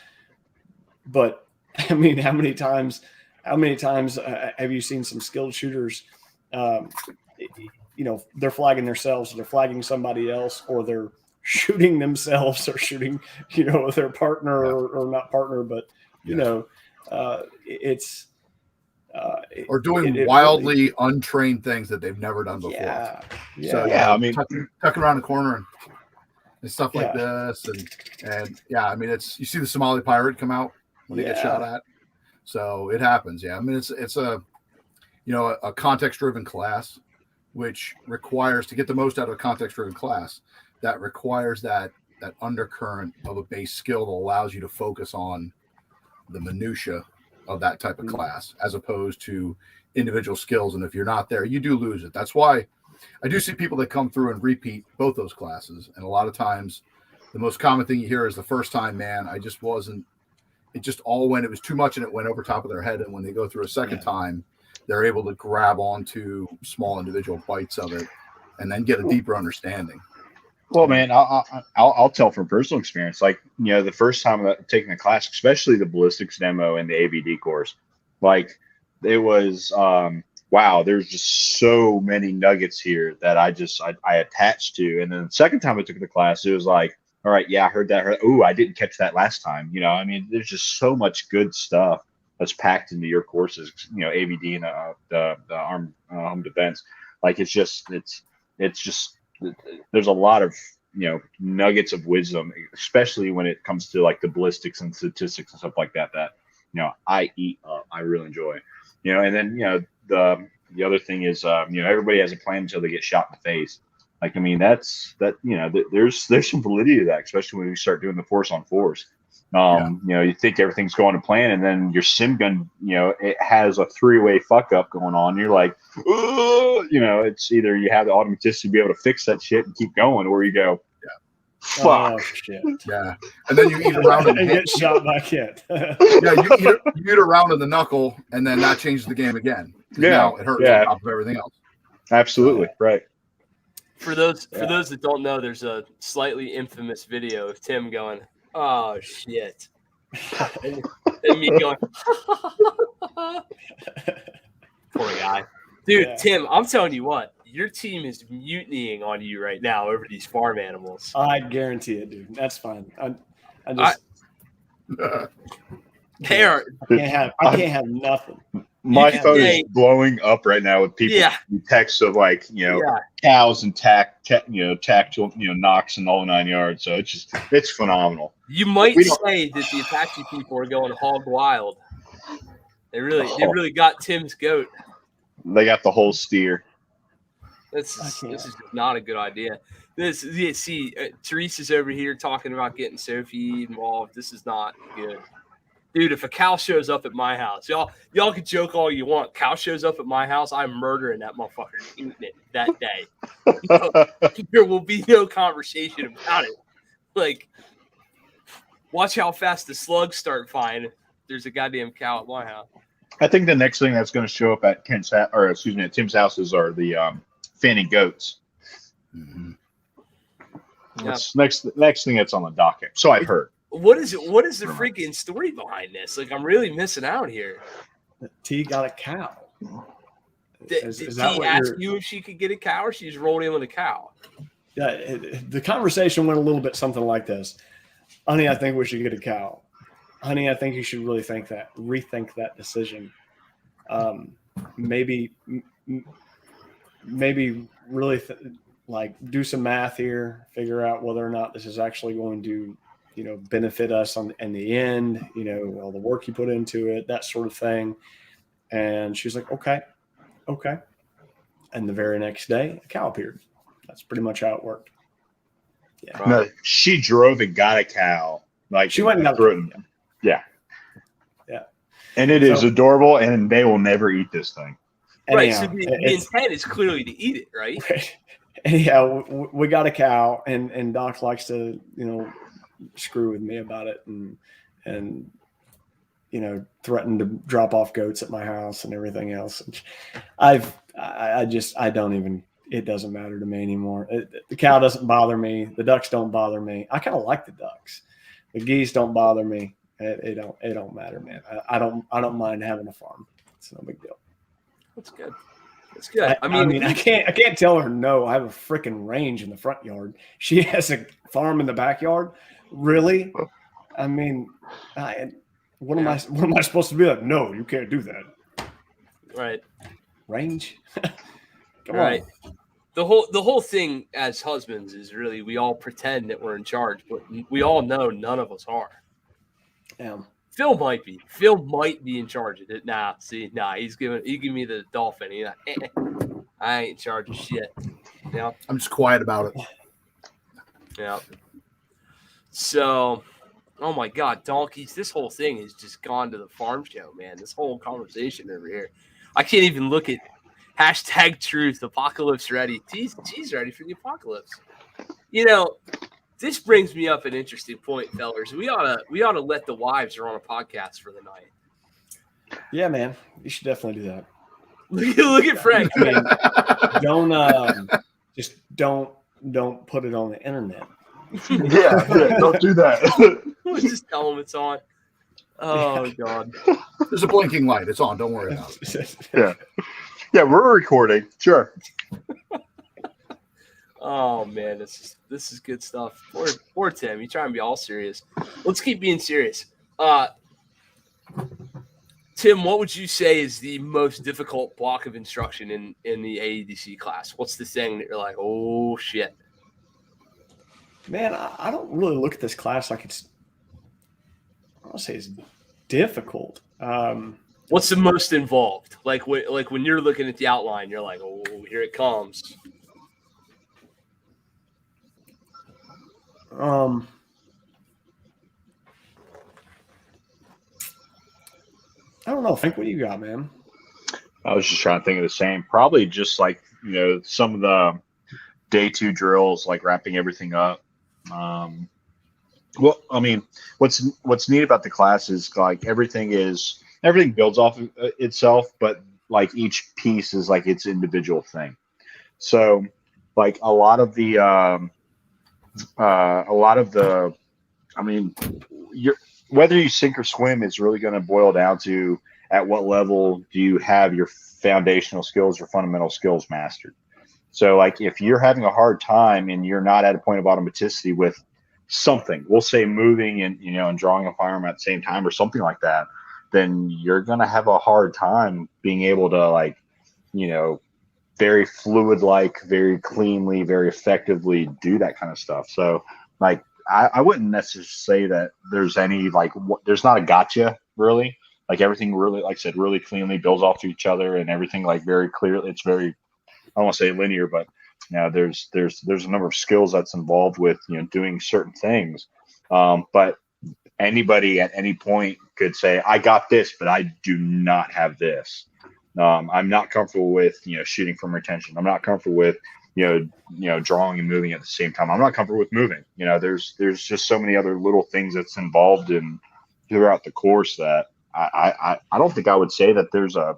But I mean, how many times have you seen some skilled shooters, they're flagging themselves, or they're flagging somebody else, or they're shooting themselves, or shooting, their partner or not partner, but it's or doing wildly really untrained things that they've never done before. Yeah. So I mean, tucking around the corner and stuff like this, and yeah, I mean, you see the Somali pirate come out when they get shot at. So it happens. Yeah. I mean, it's a context driven class, which requires, to get the most out of a context driven class, that requires that undercurrent of a base skill that allows you to focus on the minutia of that type of class, as opposed to individual skills. And if you're not there, you do lose it. That's why I do see people that come through and repeat both those classes. And a lot of times the most common thing you hear is the first time, man, it was too much and it went over top of their head. And when they go through a second time, they're able to grab onto small individual bites of it and then get a deeper understanding. Well, man, I'll tell from personal experience. Like, the first time taking the class, especially the ballistics demo and the ABD course, like, it was wow. There's just so many nuggets here that I attached to. And then the second time I took the class, it was like, all right, yeah, I heard that. Ooh, I didn't catch that last time. You know, I mean, there's just so much good stuff that's packed into your courses. You know, AVD and the armed home defense. Like it's just there's a lot of nuggets of wisdom, especially when it comes to like the ballistics and statistics and stuff like that. That I eat up. I really enjoy. And then the other thing is everybody has a plan until they get shot in the face. Like, I mean, there's some validity to that, especially when we start doing the force on force. You think everything's going to plan, and then your sim gun, it has a 3-way fuck up going on. You're like, it's either you have the automaticity to be able to fix that shit and keep going, or you go, fuck. Oh, shit. Yeah. And then you eat around and get shot by a kid. you eat around in the knuckle, and then that changes the game again. Yeah. Now it hurts on top of everything else. Absolutely. Right. For those that don't know, there's a slightly infamous video of Tim going, "Oh shit," and me going, "Poor guy, dude." Yeah. Tim, I'm telling you what, your team is mutinying on you right now over these farm animals. I guarantee it, dude. That's fine. I can't have nothing. My phone is blowing up right now with people texts of like cows and tactile knocks and all 9 yards. So it's phenomenal. You might say that the Apache people are going hog wild. They really got Tim's goat. They got the whole steer. This is not a good idea. Teresa's over here talking about getting Sophie involved. This is not good. Dude, if a cow shows up at my house, y'all can joke all you want. Cow shows up at my house, I'm murdering that motherfucker and eating it that day. There will be no conversation about it. Like, watch how fast the slugs start flying if there's a goddamn cow at my house. I think the next thing that's going to show up at at Tim's houses are the fanning goats. Mm-hmm. That's next thing that's on the docket. So I've heard. What is it? What is the freaking story behind this? Like, I'm really missing out here. T got a cow. Did T ask you if she could get a cow, or she just rolled in with a cow? Yeah, the conversation went a little bit something like this. Honey, I think we should get a cow. Honey, I think you should really rethink that decision. Maybe really do some math here, figure out whether or not this is actually going to benefit us in the end, all the work you put into it, that sort of thing. And she's like, okay. And the very next day, a cow appeared. That's pretty much how it worked. Yeah. No, she drove and got a cow. Like, she went and got it. Yeah. Yeah. And it is adorable, and they will never eat this thing. Right. So the intent is clearly to eat it, right? Right. Anyhow, we got a cow, and Doc likes to, screw with me about it and threaten to drop off goats at my house and everything else. And it doesn't matter to me anymore. The cow doesn't bother me. The ducks don't bother me. I kind of like the ducks. The geese don't bother me. It don't matter, man. I don't mind having a farm. It's no big deal. That's good. It's good. I mean, I can't tell her no. I have a freaking range in the front yard. She has a farm in the backyard. Really? I mean, what am I supposed to be like? No, you can't do that. Right. Range. Come on. The whole thing as husbands is really we all pretend that we're in charge, but we all know none of us are. Yeah. Phil might be. Phil might be in charge of it. He's giving me the dolphin. He's like, I ain't in charge of shit. Yeah. I'm just quiet about it. Yeah. So, oh my God, donkeys! This whole thing has just gone to the farm show, man. This whole conversation over here, I can't even look at #truth. Apocalypse ready. T's ready for the apocalypse. This brings me up an interesting point, fellas. We ought to let the wives run a podcast for the night. Yeah, man, you should definitely do that. Look at Frank. I mean, don't put it on the internet. Yeah, don't do that. Let's just tell them it's on. Oh God, there's a blinking light. It's on. Don't worry about it. Yeah, we're recording. Sure. Oh man, this is good stuff. Poor Tim. You trying to be all serious. Let's keep being serious. Tim, what would you say is the most difficult block of instruction in the AEDC class? What's the thing that you're like, oh shit? Man, I don't really look at this class like it's, I don't say it's difficult. What's the most involved? Like when you're looking at the outline, you're like, oh, here it comes. I don't know. Frank, what do you got, man? I was just trying to think of the same. Probably just like, some of the day 2 drills, like wrapping everything up. Well, I mean, what's neat about the class is like everything builds off of itself, but like each piece is like its individual thing. So like a lot of the, I mean, whether you sink or swim is really going to boil down to at what level do you have your foundational skills or fundamental skills mastered. So like if you're having a hard time and you're not at a point of automaticity with something, we'll say moving and and drawing a firearm at the same time or something like that, then you're going to have a hard time being able to like, very fluid, like very cleanly, very effectively do that kind of stuff. So like I wouldn't necessarily say that there's any like there's not a gotcha really. Like everything really, like I said, really cleanly builds off to each other and everything like very clearly. It's very, I don't want to say linear, but there's a number of skills that's involved with doing certain things. But anybody at any point could say, I got this, but I do not have this. I'm not comfortable with shooting from retention. I'm not comfortable with drawing and moving at the same time. I'm not comfortable with moving. There's just so many other little things that's involved in throughout the course that I don't think I would say that there's a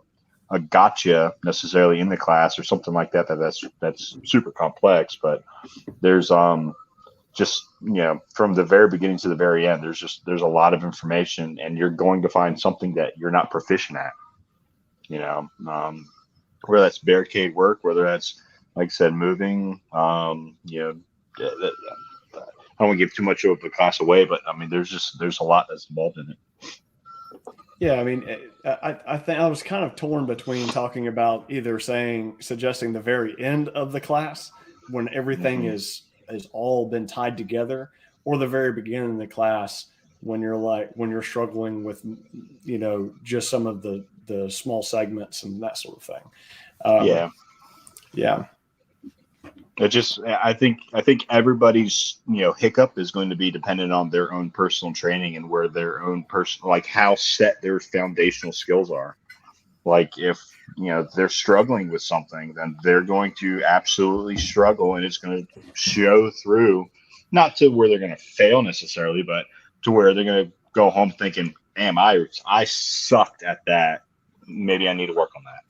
gotcha necessarily in the class or something like that's super complex, but there's just from the very beginning to the very end, there's a lot of information, and you're going to find something that you're not proficient at. Whether that's barricade work, whether that's like I said, moving. I don't want to give too much of the class away, but I mean, there's a lot that's involved in it. Yeah, I mean, I think I was kind of torn between talking about either suggesting the very end of the class when everything has all been tied together, or the very beginning of the class when you're struggling with just some of the small segments and that sort of thing. Yeah. I think everybody's hiccup is going to be dependent on their own personal training and where their own like how set their foundational skills are. Like if they're struggling with something, then they're going to absolutely struggle, and it's going to show through, not to where they're going to fail necessarily, but to where they're going to go home thinking, damn, I sucked at that. Maybe I need to work on that.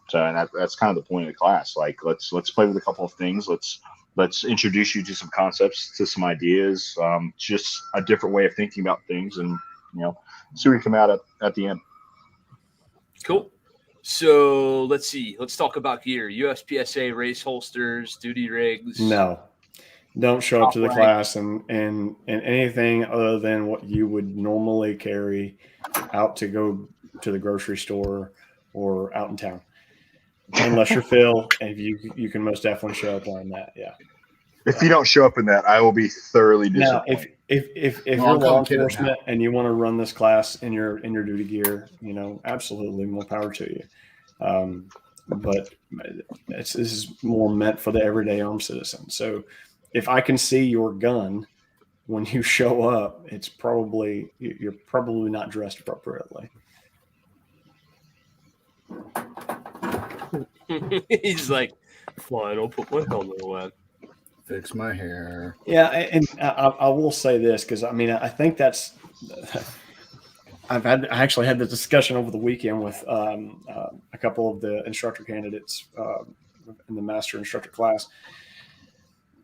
So, and that's kind of the point of the class. Like, let's play with a couple of things. Let's introduce you to some concepts, to some ideas, just a different way of thinking about things, and see what we come out at the end. Cool. So let's see. Let's talk about gear. USPSA race holsters, duty rigs. No, don't show up to the class and anything other than what you would normally carry out to go to the grocery store or out in town. Unless you're Phil, and you can most definitely show up on that. Yeah. If you don't show up in that, I will be thoroughly disappointed. Now, if you're law enforcement and you want to run this class in your duty gear, absolutely, more power to you. But this is more meant for the everyday armed citizen. So if I can see your gun when you show up, you're probably not dressed appropriately. He's like, fine, I'll put my helmet on. Fix my hair. Yeah, and I will say this because I think that's. I actually had the discussion over the weekend with a couple of the instructor candidates in the master instructor class.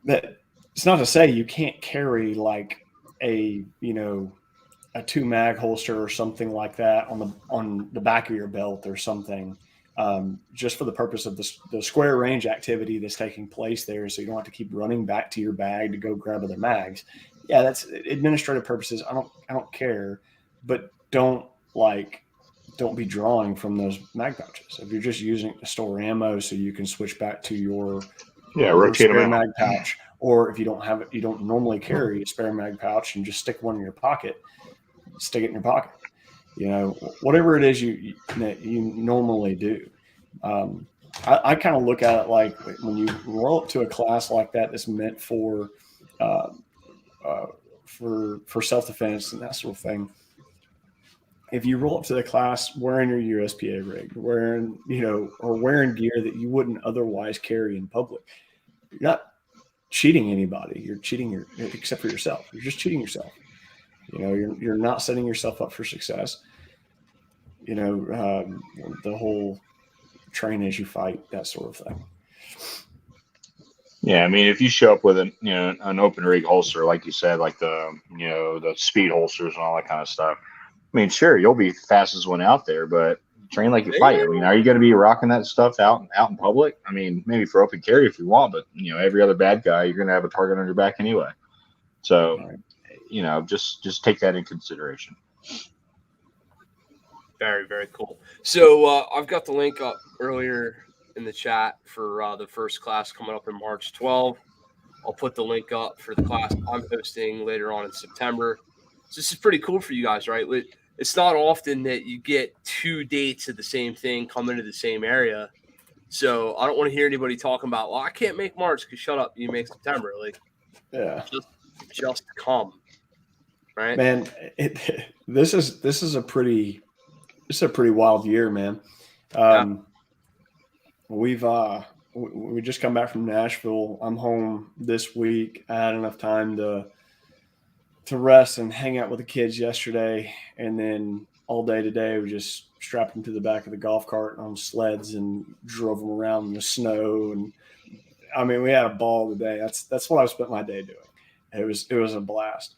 That it's not to say you can't carry like a 2-mag holster or something like that on the back of your belt or something. just for the purpose of the square range activity that's taking place there, so you don't have to keep running back to your bag to go grab other mags. Yeah, that's administrative purposes. I don't care, but don't be drawing from those mag pouches. If you're just using it to store ammo so you can switch back to your rotate spare them out. mag pouch, or if you don't have it, you don't normally carry a spare mag pouch and just stick one in your pocket, stick it in your pocket. Whatever it is you normally do. I kind of look at it like when you roll up to a class like that that's meant for self-defense and that sort of thing. If you roll up to the class wearing your USPA rig, wearing gear that you wouldn't otherwise carry in public, you're not cheating anybody. You're cheating except for yourself. You're just cheating yourself. You're not setting yourself up for success. The whole train as you fight, that sort of thing. Yeah, I mean, if you show up with an open rig holster, like you said, like the speed holsters and all that kind of stuff, I mean, sure, you'll be fastest one out there, but train like you fight. I mean, are you going to be rocking that stuff out in public? I mean, maybe for open carry if you want, but every other bad guy, you're going to have a target on your back anyway. So, just take that in consideration. Very, very cool. So I've got the link up earlier in the chat for the first class coming up in March 12. I'll put the link up for the class I'm hosting later on in September. So this is pretty cool for you guys, right? It's not often that you get 2 dates of the same thing come into the same area. So I don't want to hear anybody talking about, well, I can't make March because shut up, you make September. Just come, right? Man, this is a pretty wild year, man. We just come back from Nashville. I'm home this week. I had enough time to rest and hang out with the kids yesterday, and then all day today we just strapped them to the back of the golf cart on sleds and drove them around in the snow. And I mean, we had a ball today. That's what I've spent my day doing. It was a blast.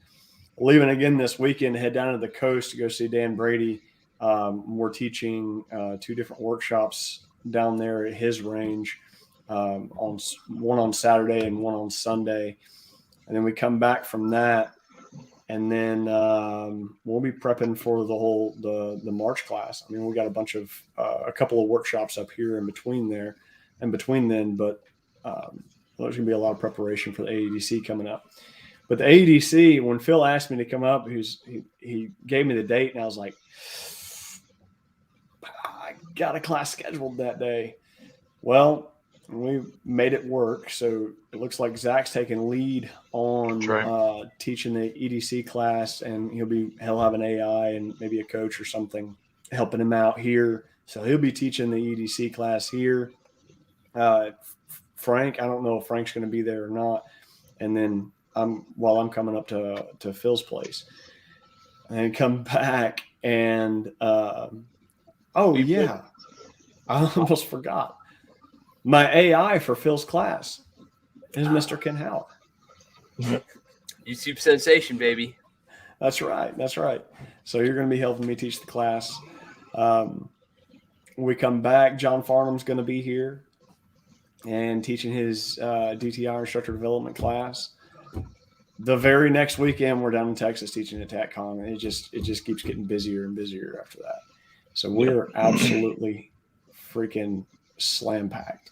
Leaving again this weekend to head down to the coast to go see Dan Brady. We're teaching 2 different workshops down there at his range, on one on Saturday and one on Sunday. And then we come back from that, and then we'll be prepping for the March class. I mean, we got a couple of workshops up here in between then, but there's gonna be a lot of preparation for the AEDC coming up. But the AEDC, when Phil asked me to come up, he gave me the date, and I was like, I got a class scheduled that day. Well, we made it work. So it looks like Zach's taking lead on teaching the EDC class, and he'll have an AI and maybe a coach or something helping him out here. So he'll be teaching the EDC class here. Frank, I don't know if Frank's going to be there or not. And then I'm coming up to Phil's place and come back and yeah, I almost forgot. My AI for Phil's class is Mr. Ken Howell. YouTube sensation, baby. That's right. So you're going to be helping me teach the class. We come back. John Farnham's going to be here and teaching his DTI instructor development class. The very next weekend, we're down in Texas teaching at TACCon, and it just keeps getting busier and busier after that. So we're absolutely freaking slam packed.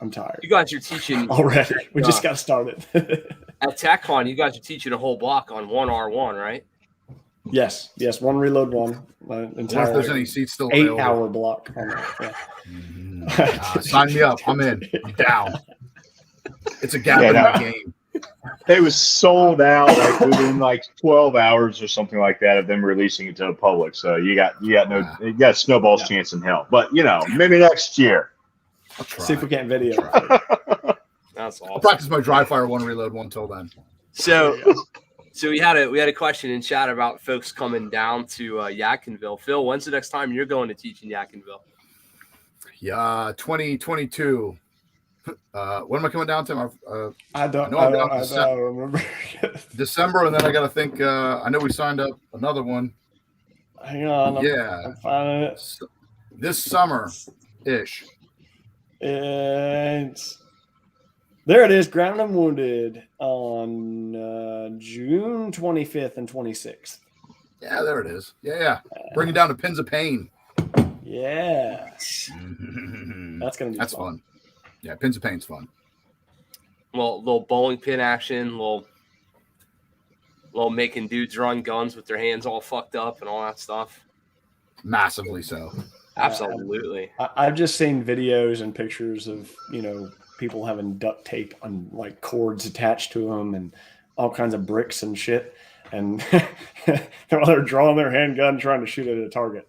I'm tired. You guys are teaching already. We just got started. At TACCon, you guys are teaching a whole block on 1R1, right? Yes. One reload one. Entire. If there's any seats still 8-hour block on that. Yeah. Sign me up. I'm in. I'm down. It's a gap game. It was sold out within 12 hours or something like that of them releasing it to the public. So you got a snowball's chance in hell. But maybe next year. See if we can't video. That's awesome. I'll practice my dry fire one reload one till then. So we had a question in chat about folks coming down to Yadkinville. Phil, when's the next time you're going to teach in Yadkinville? Yeah, 2022. When am I coming down to? I don't remember. December, and then I got to think. I know we signed up another one. Hang on. I'm finding it. This summer, ish. And there it is, Ground and Wounded on June 25th and 26th. Yeah, there it is. Yeah. Bring it down to Pins of Pain. Yeah. That's going to be fun. Yeah, Pins of Pain's fun. Well, little bowling pin action, little making dudes run guns with their hands all fucked up and all that stuff. Massively so. Absolutely. I've just seen videos and pictures of, people having duct tape on like cords attached to them and all kinds of bricks and shit. And while they're drawing their handgun trying to shoot at a target.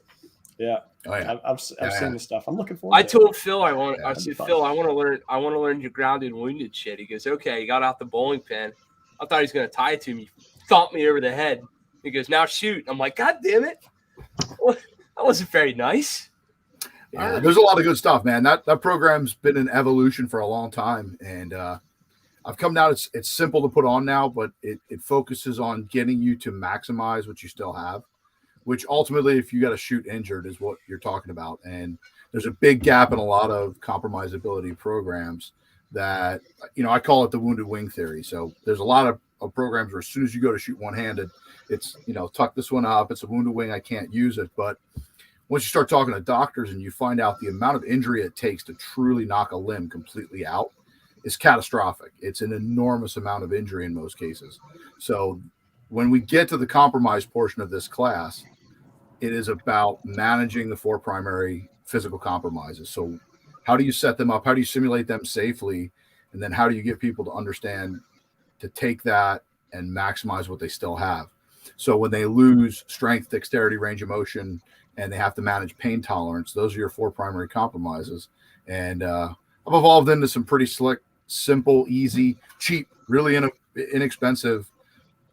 Yeah. Oh, yeah. I've seen the stuff. I'm looking forward to it. I told Phil I said, fun. Phil, I want to learn your grounded and wounded shit. He goes, okay. He got out the bowling pin. I thought he was gonna tie it to me, thumped me over the head. He goes, now shoot. I'm like, God damn it. Well, that wasn't very nice. Yeah, there's a lot of good stuff, man. That program's been in evolution for a long time, and I've come down. It's simple to put on now, but it focuses on getting you to maximize what you still have, which ultimately, if you got to shoot injured, is what you're talking about. And there's a big gap in a lot of compromisability programs that, I call it the wounded wing theory. So there's a lot of programs where as soon as you go to shoot one-handed, it's, tuck this one up. It's a wounded wing. I can't use it, but once you start talking to doctors and you find out the amount of injury it takes to truly knock a limb completely out is catastrophic. It's an enormous amount of injury in most cases. So when we get to the compromise portion of this class, it is about managing the 4 primary physical compromises. So how do you set them up? How do you simulate them safely? And then how do you get people to understand to take that and maximize what they still have? So when they lose strength, dexterity, range of motion, and they have to manage pain tolerance, those are your 4 primary compromises. And I've evolved into some pretty slick, simple, easy, cheap, really inexpensive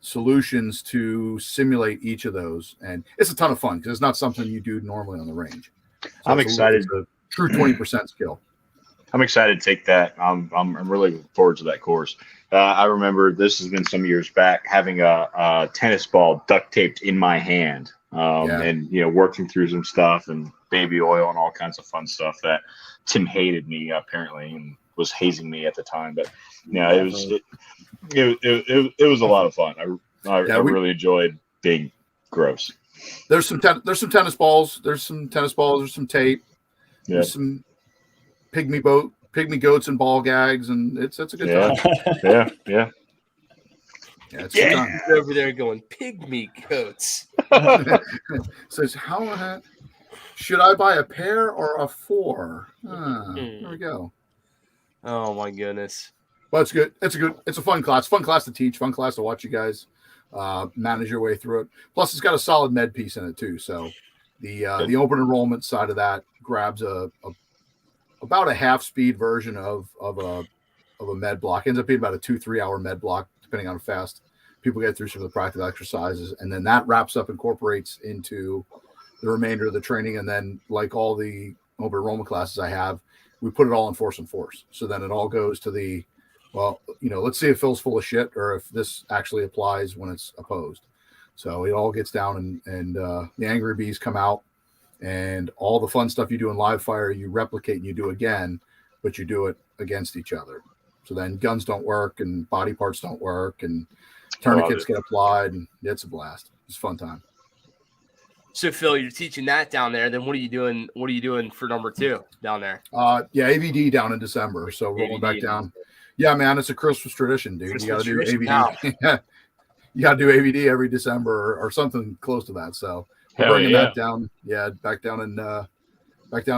solutions to simulate each of those. And it's a ton of fun because it's not something you do normally on the range. So I'm excited. It's a true 20% skill. I'm excited to take that. I'm really looking forward to that course. I remember this has been some years back, having a tennis ball duct taped in my hand, and working through some stuff and baby oil and all kinds of fun stuff that Tim hated me apparently and was hazing me at the time. But it was a lot of fun. I really enjoyed being gross. There's some tennis balls. There's some tape. Yeah. There's some pygmy goats and ball gags, and it's a good time. Yeah. It's over there going pygmy goats. Says, how should I buy a pair or a 4? There we go. Oh my goodness. Well, it's good. It's a fun class. Fun class to teach. Fun class to watch you guys manage your way through it. Plus, it's got a solid med piece in it too. So the open enrollment side of that grabs about a half speed version of a med block. Ends up being about a 2-3 hour med block, depending on how fast people get through some of the practical exercises. And then that wraps up, incorporates into the remainder of the training. And then, like all the open enrollment classes I have, we put it all in force and force. So then it all goes to the, let's see if Phil's full of shit or if this actually applies when it's opposed. So it all gets down and the angry bees come out, and all the fun stuff you do in live fire, you replicate and you do again, but you do it against each other. So then guns don't work and body parts don't work and tourniquets get applied, and it's a blast. It's a fun time. So Phil, you're teaching that down there. Then what are you doing? What are you doing for number 2 down there? AVD down in December. So rolling back down. Yeah, man, it's a Christmas tradition, dude. You got to do AVD. You got to do AVD every December or something close to that. So bringing that down. Yeah, back down in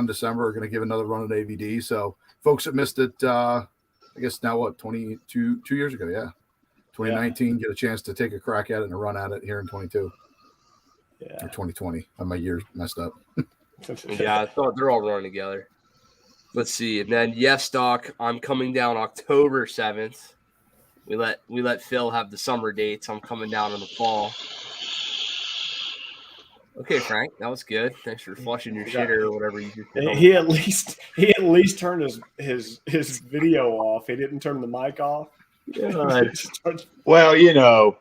December. We're going to give another run at AVD. So folks that missed it, I guess now 22 years ago. Yeah. 2019, get a chance to take a crack at it and a run at it here in 22. Yeah. Or 2020. My year's messed up. Yeah, I thought they're all running together. Let's see. And then yes, Doc, I'm coming down October 7th. We let Phil have the summer dates. I'm coming down in the fall. Okay, Frank, that was good. Thanks for flushing your shitter or whatever you did. He at least turned his video off. He didn't turn the mic off. Well,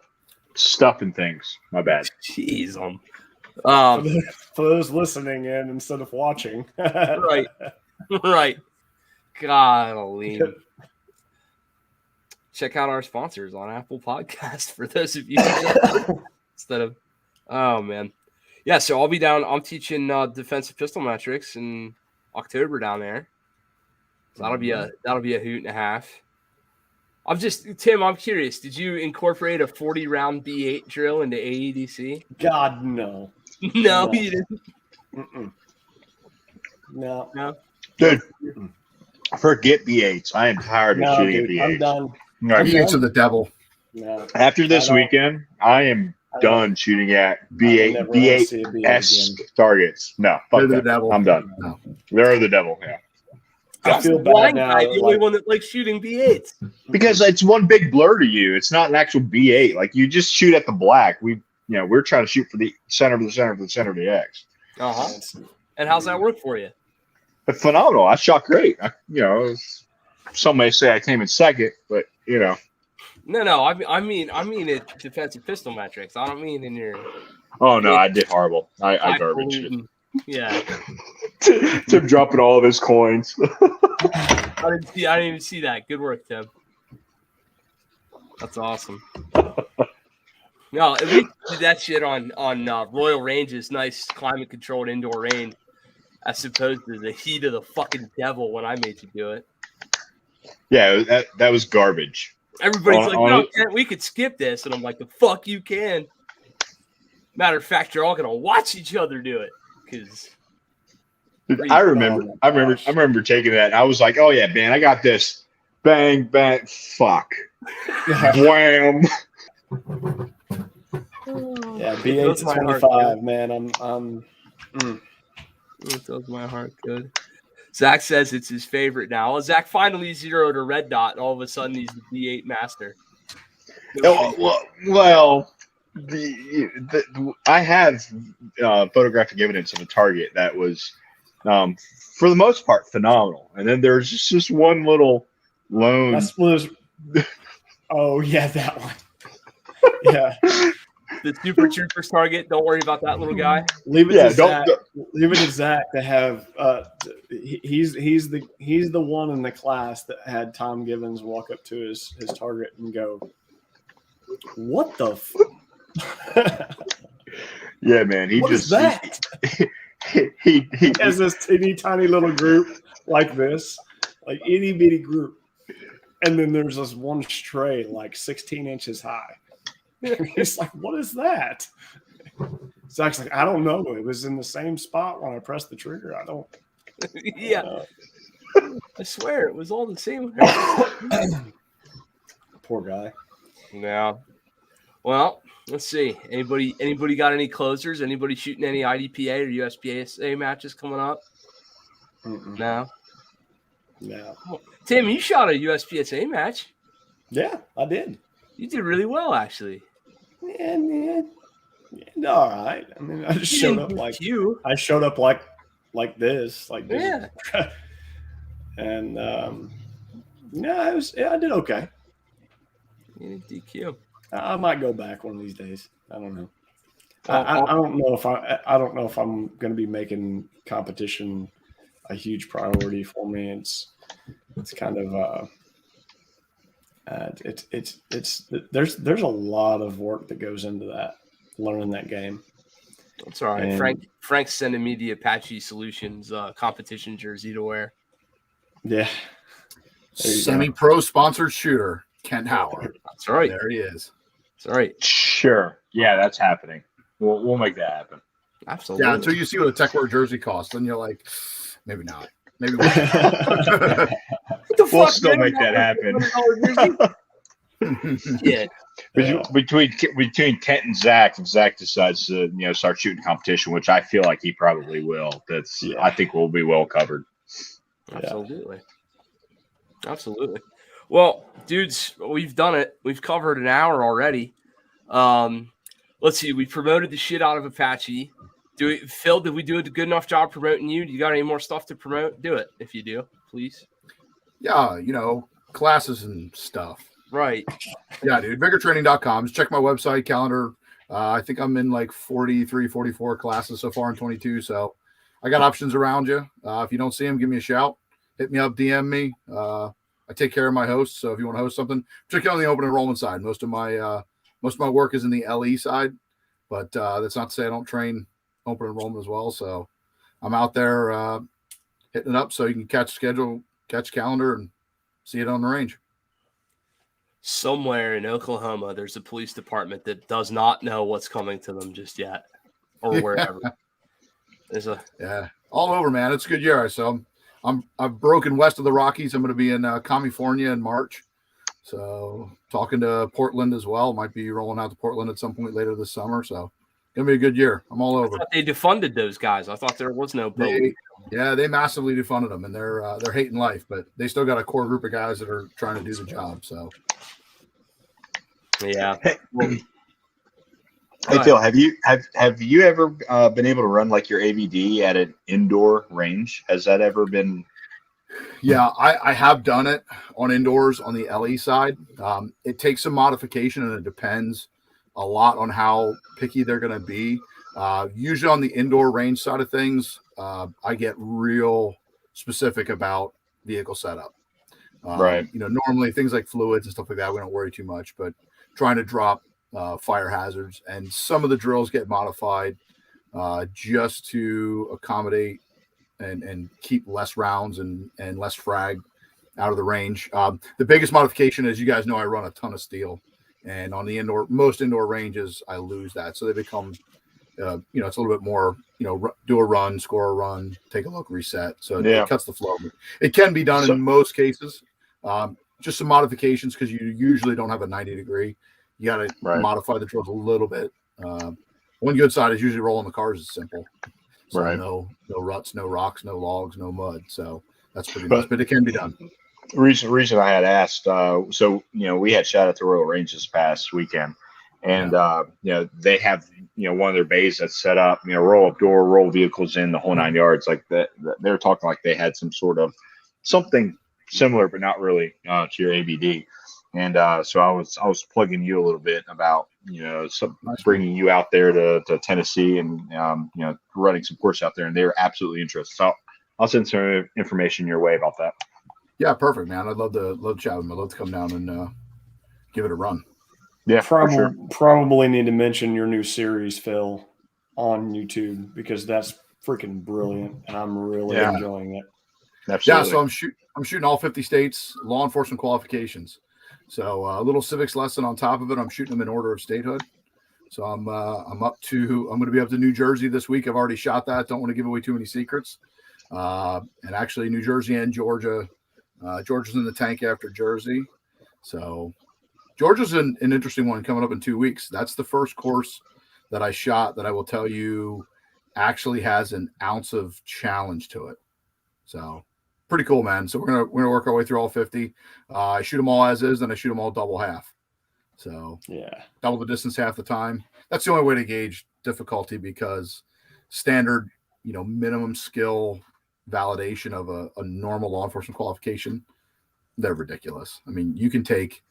stuff and things. My bad. Jeez, for those listening in instead of watching. Right. Right. Golly. Check out our sponsors on Apple Podcast for those of you instead of. Oh man, yeah. So I'll be down. I'm teaching defensive pistol metrics in October down there. So that'll be a hoot and a half. Tim, I'm curious. Did you incorporate a 40-round B8 drill into AEDC? God, no. No, you didn't. Mm-mm. No. Dude, forget B8s. I am tired of shooting dude, at B8s. I'm done. Right. B8s are the devil. No. After this weekend, I am done shooting at B8 targets. No, fuck They're the that. devil. I'm done. No. They're the devil. Yeah. I feel bad blind now. guy, the only one that likes shooting B8s. Because it's one big blur to you. It's not an actual B8. Like you just shoot at the black. We're trying to shoot for the center of the center of the center of the X. And how's that work for you? But phenomenal. I shot great. Some may say I came in second, but No. I mean it defensive pistol metrics. I don't mean in your. Oh no, I did horrible. I garbage it. Yeah. Tim dropping all of his coins. I didn't even see that. Good work, Tim. That's awesome. No, at least do that shit on Royal Range's nice climate controlled indoor range, as opposed to the heat of the fucking devil when I made you do it. Yeah, that was garbage. Everybody's like, no, we could skip this, and I'm like, the fuck you can. Matter of fact, you're all gonna watch each other do it. Because I remember taking that. And I was like, "Oh yeah, man, I got this." Bang, bang, fuck, wham. Yeah, B8 to 25, man. It does my heart good. Zach says it's his favorite now. Well, Zach finally zeroed a red dot, and all of a sudden he's the B8 master. I have photographic evidence of a target that was, for the most part, phenomenal. And then there's just this one little lone. Oh yeah, that one. Yeah, the Super Troopers target. Don't worry about that little guy. Leave it to Zach. Leave it to Zach to have. He's the one in the class that had Tom Givens walk up to his target and go, "What the?" Yeah, man. He has this teeny tiny little group like this, like itty bitty group, and then there's this one stray like 16 inches high. He's like, "What is that?" Zach's like, "I don't know. It was in the same spot when I pressed the trigger. I don't." Yeah, I swear it was all the same. Poor guy. Yeah. Well, let's see. Anybody got any closers? Anybody shooting any IDPA or USPSA matches coming up? Mm-mm. No. No. Tim, you shot a USPSA match. Yeah, I did. You did really well, actually. Yeah. All right. I mean, I just showed up like you. I showed up like this, like this. Yeah. And I did okay. DQ. I might go back one of these days. I don't know. I don't know if I'm going to be making competition a huge priority for me. It's kind of there's a lot of work that goes into that, learning that game. That's all right. And Frank's sending me the Apache Solutions competition jersey to wear. Yeah. Semi-pro sponsored shooter, Kent Howard. That's right. There he is. That's right. Sure. Yeah, that's happening. We'll make that happen. Absolutely. Yeah, until you see what a Tech Work jersey costs, then you're like, maybe not. Maybe we'll still make that happen. Yeah. Between Kent and Zach, if Zach decides to start shooting competition, which I feel like he probably will, I think we'll be well covered. Absolutely. Absolutely. Well, dudes, we've done it. We've covered an hour already. Let's see. We promoted the shit out of Apache. Phil, did we do a good enough job promoting you? Do you got any more stuff to promote? Do it if you do, please. Yeah, classes and stuff. Right. Yeah, dude. VigorTraining.com. Just check my website calendar. I think I'm in like 43, 44 classes so far in 22. So I got options around you. If you don't see them, give me a shout. hit me up, DM me. I take care of my hosts, so if you want to host something, particularly on the open enrollment side, most of my work is in the LE side, but that's not to say I don't train open enrollment as well. So I'm out there hitting it up, so you can catch schedule, catch calendar, and see it on the range. Somewhere in Oklahoma, there's a police department that does not know what's coming to them just yet, or wherever. Yeah, all over, man. It's a good year. So I've broken west of the Rockies. I'm going to be in California in March. So talking to Portland as well. Might be rolling out to Portland at some point later this summer. So gonna be a good year. I'm all over. I thought they defunded those guys. I thought there was no police. They massively defunded them, and they're hating life, but they still got a core group of guys that are trying to do the job. So yeah. Hey Phil, have you ever been able to run like your AVD at an indoor range? Has that ever been? Yeah, I have done it on indoors on the LE side. It takes some modification, and it depends a lot on how picky they're going to be. Usually on the indoor range side of things, I get real specific about vehicle setup. Right. Normally things like fluids and stuff like that, we don't worry too much, but trying to drop fire hazards, and some of the drills get modified just to accommodate and keep less rounds and less frag out of the range. The biggest modification, as you guys know, I run a ton of steel, and on the most indoor ranges, I lose that. So they become, it's a little bit more, do a run, score a run, take a look, reset. So it cuts the flow. It can be done in most cases. Just some modifications, because you usually don't have a 90 degree. You got to modify the drills a little bit. One good side is usually rolling the cars is simple. So no ruts, no rocks, no logs, no mud. So that's pretty nice, but it can be done. Reason I had asked, we had shot at the Royal Range this past weekend, and they have one of their bays that's set up, roll up door, roll vehicles in, the whole 9 yards. Like that, they're talking like they had some sort of something similar, but not really to your ABD. And so I was plugging you a little bit about bringing you out there to Tennessee and running some course out there, and they were absolutely interested. So I'll send some information your way about that. Yeah, perfect, man. I'd love to chat with them. I'd love to come down and give it a run. Yeah, probably need to mention your new series, Phil, on YouTube, because that's freaking brilliant, and I'm really enjoying it. Absolutely. Yeah, so I'm shooting all 50 states law enforcement qualifications. So a little civics lesson on top of it. I'm shooting them in order of statehood. So I'm going to be up to New Jersey this week. I've already shot that. Don't want to give away too many secrets. And actually New Jersey and Georgia. Georgia's in the tank after Jersey. So Georgia's an interesting one coming up in 2 weeks. That's the first course that I shot that I will tell you actually has an ounce of challenge to it. So pretty cool, man. So we're gonna work our way through all 50. I shoot them all as is, then I shoot them all double half. So double the distance half the time. That's the only way to gauge difficulty, because standard, minimum skill validation of a normal law enforcement qualification, they're ridiculous. I mean, you can take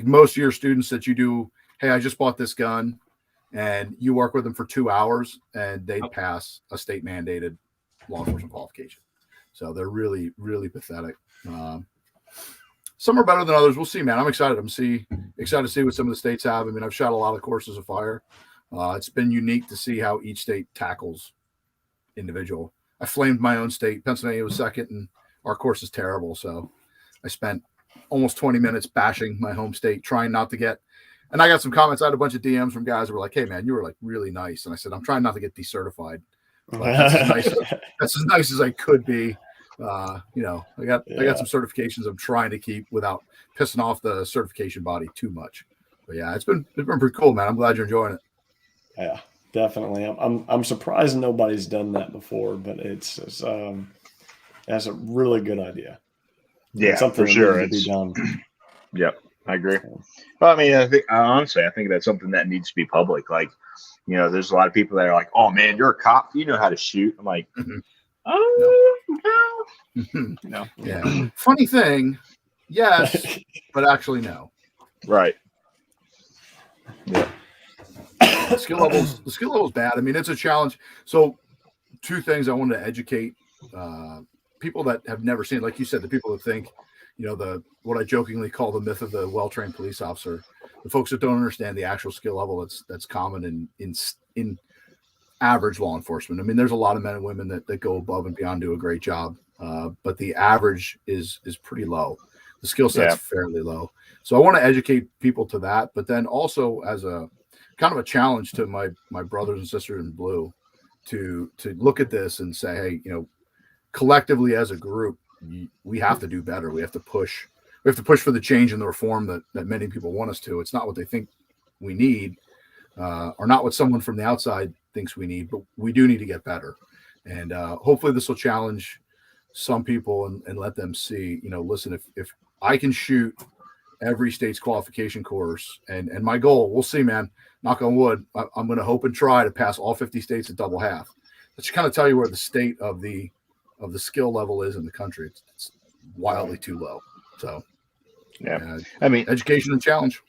most of your students that you do, hey, I just bought this gun, and you work with them for 2 hours, and they pass a state mandated law enforcement qualification. So they're really, really pathetic. Some are better than others. We'll see, man. I'm excited. Excited to see what some of the states have. I mean, I've shot a lot of courses of fire. It's been unique to see how each state tackles individual. I flamed my own state. Pennsylvania was second, and our course is terrible. So I spent almost 20 minutes bashing my home state, trying not to get. And I got some comments. I had a bunch of DMs from guys who were like, "Hey, man, you were like really nice." And I said, "I'm trying not to get decertified. That's as nice as I could be." I got some certifications I'm trying to keep without pissing off the certification body too much. But yeah, it's been pretty cool, man. I'm glad you're enjoying it. Yeah, definitely. I'm surprised nobody's done that before, but it's that's a really good idea. Yeah, something for sure. It's be done. Yep, I agree. Well, I mean, I think that's something that needs to be public. Like, there's a lot of people that are like, "Oh man, you're a cop. You know how to shoot." I'm like, "Oh no." Yeah. Funny thing, yes, but actually no. Right. Yeah. The skill level's bad. I mean, it's a challenge. So 2 things I wanted to educate people that have never seen, like you said, the people that think, what I jokingly call the myth of the well-trained police officer, the folks that don't understand the actual skill level that's common in average law enforcement. I mean, there's a lot of men and women that go above and beyond, do a great job, but the average is pretty low. The skill set's fairly low. So I want to educate people to that, but then also as a kind of a challenge to my brothers and sisters in blue to look at this and say, hey, collectively as a group, we have to do better. We have to push for the change and the reform that many people want us to. It's not what they think we need, or not what someone from the outside thinks we need, but we do need to get better. And hopefully this will challenge some people and let them see, listen, if I can shoot every state's qualification course, and my goal, we'll see, man, knock on wood, I'm going to hope and try to pass all 50 states at double half. That should kind of tell you where the state of the skill level is in the country. It's wildly too low. So, I mean, education and challenge.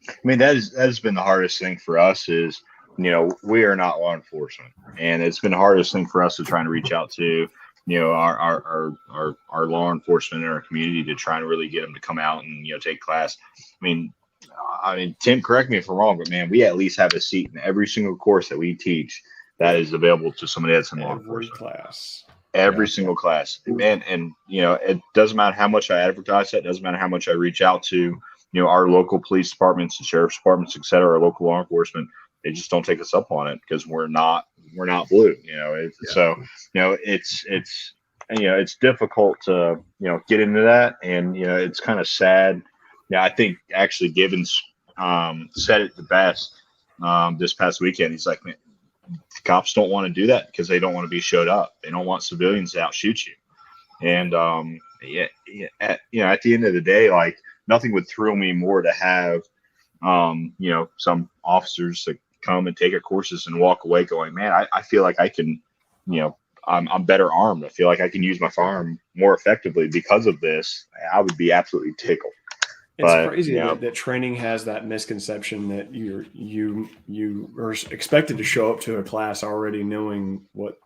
I mean, that has been the hardest thing for us is, we are not law enforcement, and it's been the hardest thing for us to try and reach out to, our law enforcement in our community to try and really get them to come out and, take class. I mean, Tim, correct me if I'm wrong, but man, we at least have a seat in every single course that we teach that is available to somebody that's in law enforcement. Class. Every single class. And it doesn't matter how much I advertise it, doesn't matter how much I reach out to, our local police departments and sheriff's departments, et cetera, our local law enforcement. They just don't take us up on it because we're not blue, So, it's difficult to, get into that. And, it's kind of sad. Yeah. I think actually Gibbons, said it the best, this past weekend. He's like, man, cops don't want to do that because they don't want to be showed up. They don't want civilians to outshoot you. And, at the end of the day, like nothing would thrill me more to have, some officers that come and take our courses and walk away going, man, I feel like I can, I'm better armed. I feel like I can use my firearm more effectively because of this. I would be absolutely tickled. It's crazy that training has that misconception that you are expected to show up to a class already knowing what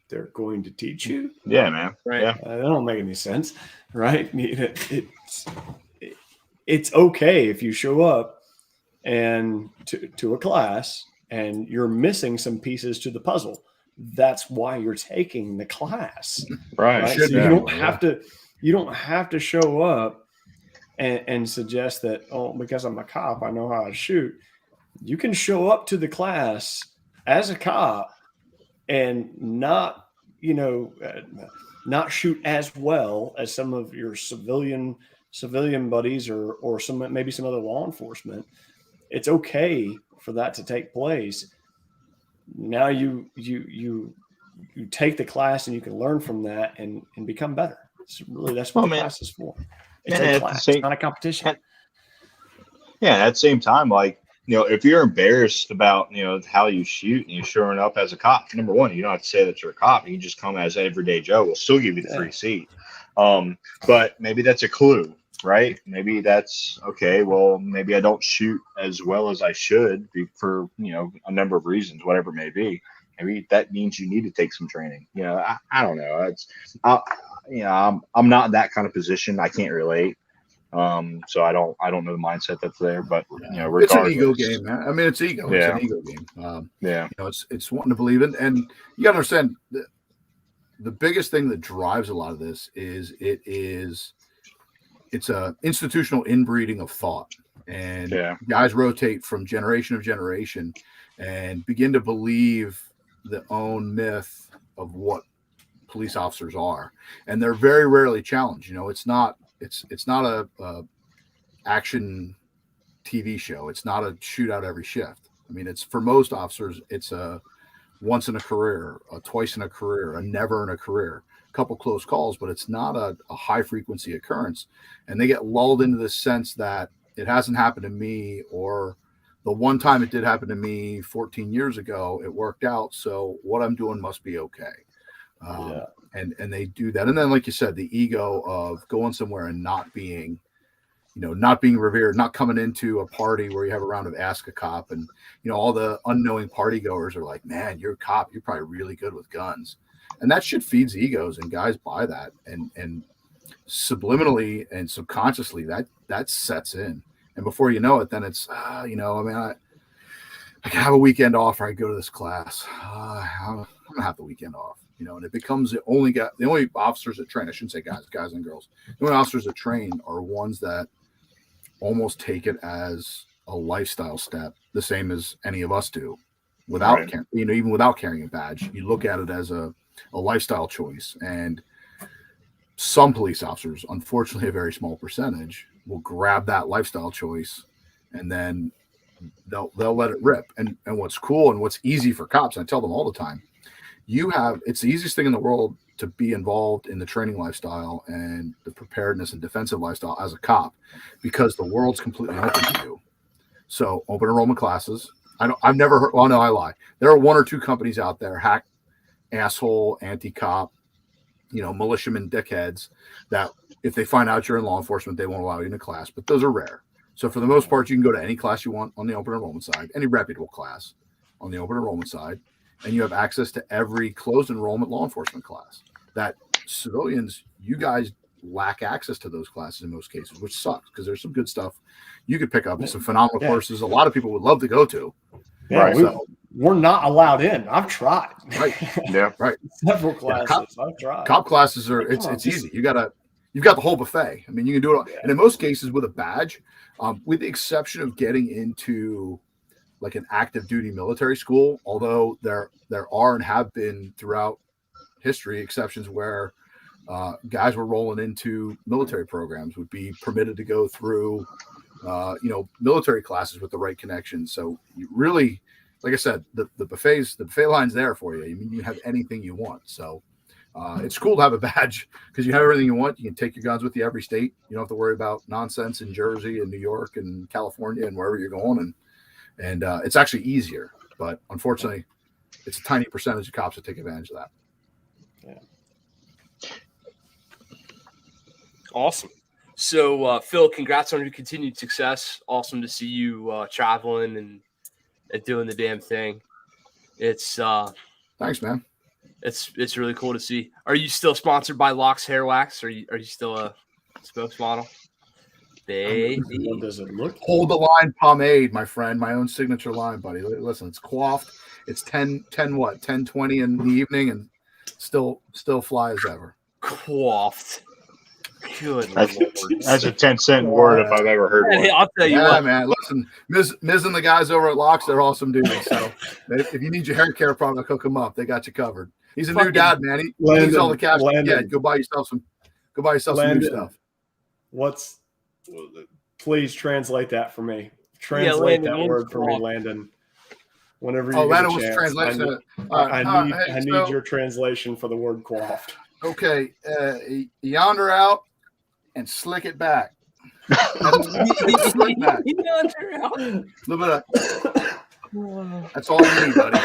they're going to teach you. Yeah, man. Right. Yeah. That don't make any sense, right? It's okay if you show up and to a class and you're missing some pieces to the puzzle. That's why you're taking the class, right? So you don't have to show up and suggest that, because I'm a cop, I know how to shoot. You can show up to the class as a cop and not shoot as well as some of your civilian buddies or maybe some other law enforcement. It's okay for that to take place. Now you take the class and you can learn from that and become better. That's what the class is for. It's a class, it's not a competition. Yeah, at the same time, like, if you're embarrassed about, how you shoot and you're showing up as a cop, number one, you don't have to say that you're a cop. You can just come as everyday Joe. We'll still give you the free seat. But maybe that's a clue, right? Maybe that's okay. Well, maybe I don't shoot as well as I should for, a number of reasons, whatever it may be. Maybe that means you need to take some training. I don't know. I'm not in that kind of position. I can't relate. So I don't know the mindset that's there, but regardless. It's an ego game, man. I mean, it's ego. Yeah. It's an ego game. It's wanting to believe in, and you gotta understand the biggest thing that drives a lot of this is it's a institutional inbreeding of thought, and guys rotate from generation to generation and begin to believe the own myth of what police officers are, and they're very rarely challenged. It's not a action TV show. It's not a shootout every shift. I mean, it's for most officers, it's a once in a career, a twice in a career, a never in a career, a couple close calls, but it's not a high frequency occurrence. And they get lulled into this sense that it hasn't happened to me, or the one time it did happen to me 14 years ago, it worked out. So what I'm doing must be okay. And they do that. And then, like you said, the ego of going somewhere and not being, not being revered, not coming into a party where you have a round of Ask a Cop, and all the unknowing party goers are like, man, you're a cop, you're probably really good with guns, and that shit feeds egos, and guys buy that, and subliminally and subconsciously that sets in, and before you know it, then it's I can have a weekend off, or I go to this class. I'm gonna have the weekend off, and it becomes the only officers that train. I shouldn't say guys and girls. The only officers that train are ones that almost take it as a lifestyle step, the same as any of us do, without Right. even without carrying a badge. You look at it as a lifestyle choice, and some police officers, unfortunately, a very small percentage, will grab that lifestyle choice, and then they'll let it rip. And what's cool and what's easy for cops, and I tell them all the time, it's the easiest thing in the world to be involved in the training lifestyle and the preparedness and defensive lifestyle as a cop, because the world's completely open to you. So open enrollment classes. I've never heard, well, no, I lie. There are one or two companies out there, hack, asshole, anti-cop, militiamen, dickheads, that if they find out you're in law enforcement, they won't allow you in a class, but those are rare. So for the most part, you can go to any class you want on the open enrollment side, any reputable class on the open enrollment side, and you have access to every closed enrollment law enforcement class. That civilians, you guys lack access to those classes in most cases, which sucks, because there's some good stuff you could pick up, some phenomenal courses a lot of people would love to go to. Yeah, Right. We're not allowed in. I've tried. Right. Yeah. Right. Several classes. I've tried. Cop classes are it's easy. You've got the whole buffet. I mean, you can do it all. And in most cases with a badge, with the exception of getting into like an active duty military school, although there are and have been throughout history exceptions where guys were rolling into military programs, would be permitted to go through military classes with the right connections. So you really, like I said, the buffet line's there for you. I mean, you have anything you want. So it's cool to have a badge, because you have everything you want. You can take your guns with you every state. You don't have to worry about nonsense in Jersey and New York and California and wherever you're going. And it's actually easier, but unfortunately, it's a tiny percentage of cops that take advantage of that. Yeah. Awesome. So, Phil, congrats on your continued success. Awesome to see you traveling and doing the damn thing. It's Thanks, man. It's really cool to see. Are you still sponsored by Locks Hair Wax? Are you still a spokesmodel? Baby. What does it look? Hold the line pomade, my friend. My own signature line, buddy. Listen, it's coiffed. It's 10:20 in the evening, and still fly as ever. Coiffed. Good That's Lord. a 10-cent word if I've ever heard one. Hey, I'll tell you Yeah, what. man. Listen, Miz and the guys over at Locks, they're awesome dudes. So if you need your hair care product, hook them up. They got you covered. He's a new dad, man. He needs all the cash. Yeah, go buy yourself some new stuff. Please translate that for me. Translate that word for me, Landon. Whenever you Landon get a was chance, translating. I need your translation for the word coiffed. Okay, yonder out and slick it back. Slick back. A little bit of, that's all you need, buddy.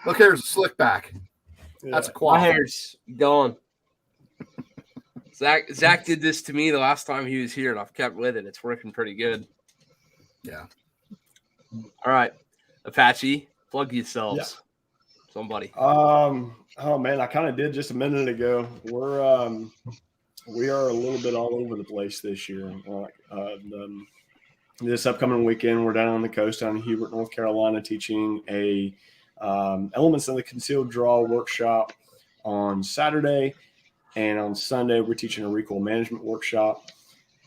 Look, here's a slick back. That's a My quad. hair's gone. Zach did this to me the last time he was here, and I've kept with it. It's working pretty good. Yeah. All right, Apache, plug yourselves. Yeah. Somebody. Oh man, I kind of did just a minute ago. We are a little bit all over the place this year. This upcoming weekend, we're down on the coast, down in Hubert, North Carolina, teaching a elements of the concealed draw workshop on Saturday, and on Sunday we're teaching a recoil management workshop.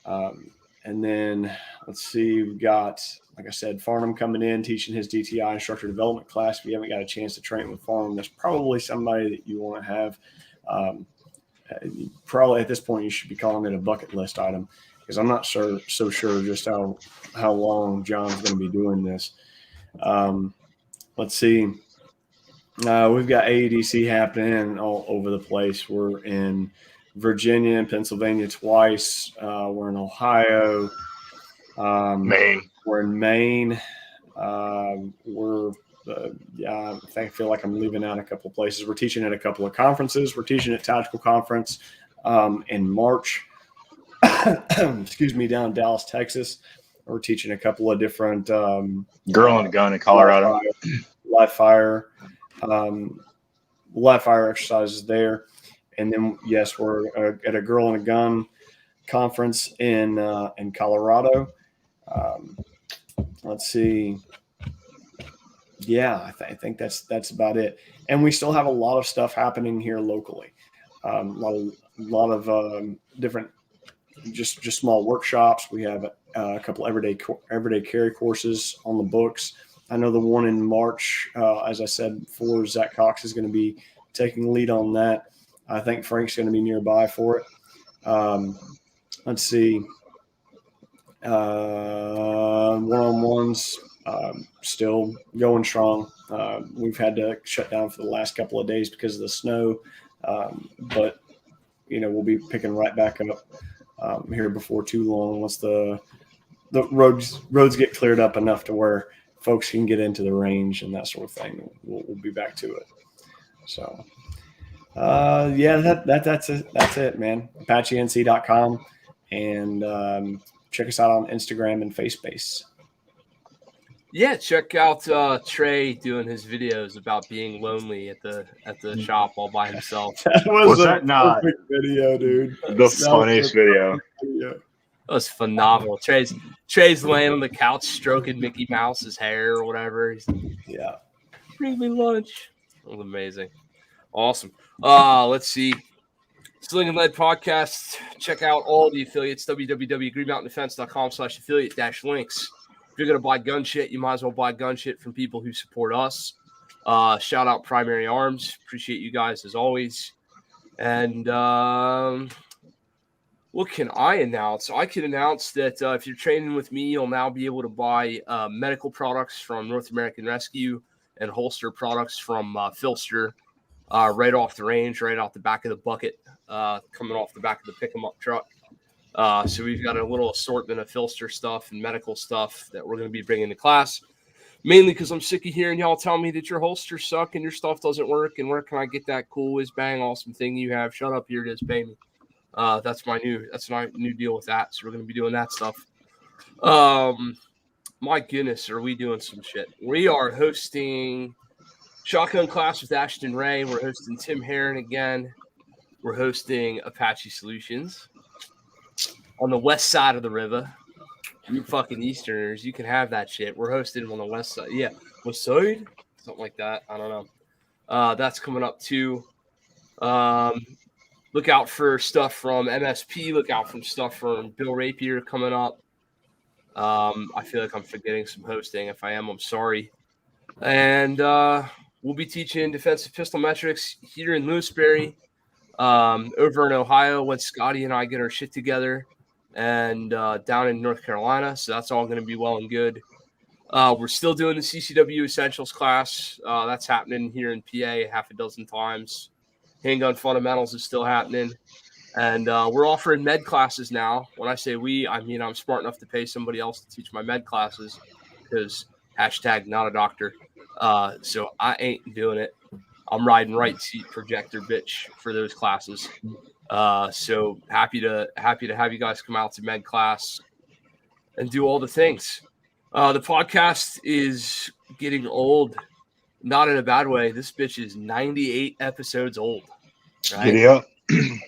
And then let's see, we've got, like I said, Farnham coming in, teaching his DTI instructor development class. If you haven't got a chance to train with Farnham, that's probably somebody that you want to have. Probably at this point, you should be calling it a bucket list item, because I'm not so sure just how long John's going to be doing this. Let's see. We've got AEDC happening all over the place. We're in Virginia and Pennsylvania twice. We're in Ohio. Maine. We're in Maine. I feel like I'm leaving out a couple of places. We're teaching at a couple of conferences. We're teaching at Tactical Conference in March. excuse me, down in Dallas, Texas. We're teaching a couple of different Girl and Gun in Colorado. live fire exercises there. And then, yes, we're at a Girl and a Gun conference in Colorado. Let's see. Yeah, I think that's about it. And we still have a lot of stuff happening here locally. A lot of different, just small workshops. We have a couple everyday carry courses on the books. I know the one in March, as I said before, Zach Cox is going to be taking the lead on that. I think Frank's going to be nearby for it. Let's see. One-on-ones still going strong. We've had to shut down for the last couple of days because of the snow, but we'll be picking right back up here before too long once the roads get cleared up enough to where folks can get into the range and that sort of thing. We'll be back to it. So that's it, man. ApacheNC.com, and check us out on Instagram and FaceBase. Yeah, check out Trey doing his videos about being lonely at the shop all by himself. That was that not perfect video, dude? the funniest video? That was phenomenal. Trey's laying on the couch stroking Mickey Mouse's hair or whatever. He's like, Yeah. bring me lunch. It was amazing. Awesome. Let's see. Sling'N Led podcast. Check out all the affiliates, www.greenmountaindefense.com/affiliate-links. If you're going to buy gun shit, you might as well buy gun shit from people who support us. Shout out Primary Arms. Appreciate you guys as always. And what can I announce? I can announce that if you're training with me, you'll now be able to buy medical products from North American Rescue and holster products from Filster right off the range, right off the back of the bucket, coming off the back of the pick-em-up truck. So we've got a little assortment of Filster stuff and medical stuff that we're going to be bringing to class, mainly because I'm sick of hearing y'all tell me that your holsters suck and your stuff doesn't work, and where can I get that cool whiz-bang awesome thing you have? Shut up, here it is, pay me. That's my new deal with that. So we're going to be doing that stuff. My goodness, are we doing some shit? We are hosting Shotgun Class with Ashton Ray. We're hosting Tim Herron again. We're hosting Apache Solutions on the west side of the river. You fucking Easterners, you can have that shit. We're hosting them on the west side. Yeah, west side? Something like that. I don't know. That's coming up too. Look out for stuff from MSP. Look out for stuff from Bill Rapier coming up. I feel like I'm forgetting some hosting. If I am, I'm sorry. And we'll be teaching defensive pistol metrics here in Lewisberry, over in Ohio when Scotty and I get our shit together, and down in North Carolina. So that's all going to be well and good. We're still doing the CCW Essentials class. That's happening here in PA half a dozen times. Handgun Fundamentals is still happening. And we're offering med classes now. When I say we, I mean I'm smart enough to pay somebody else to teach my med classes because # not a doctor. So I ain't doing it. I'm riding right seat projector bitch for those classes. So happy to have you guys come out to med class and do all the things. The podcast is getting old, not in a bad way. This bitch is 98 episodes old. Right? Giddy up.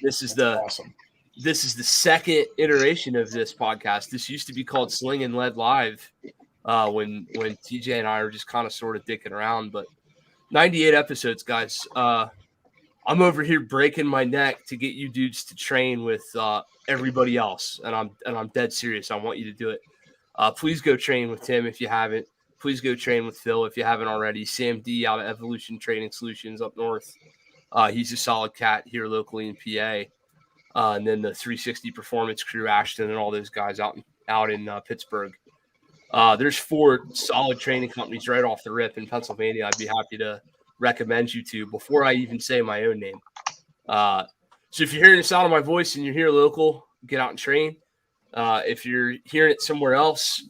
This is the second iteration of this podcast. This used to be called Sling'N Led Live when TJ and I were just kind of sort of dicking around. But 98 episodes, guys. I'm over here breaking my neck to get you dudes to train with everybody else, and I'm dead serious. I want you to do it. Please go train with Tim if you haven't. Please go train with Phil if you haven't already. Sam D out of Evolution Training Solutions up north. He's a solid cat here locally in PA. And then the 360 Performance crew, Ashton, and all those guys out in Pittsburgh. There's 4 solid training companies right off the rip in Pennsylvania. I'd be happy to recommend you to before I even say my own name. So if you're hearing the sound of my voice and you're here local, get out and train. If you're hearing it somewhere else,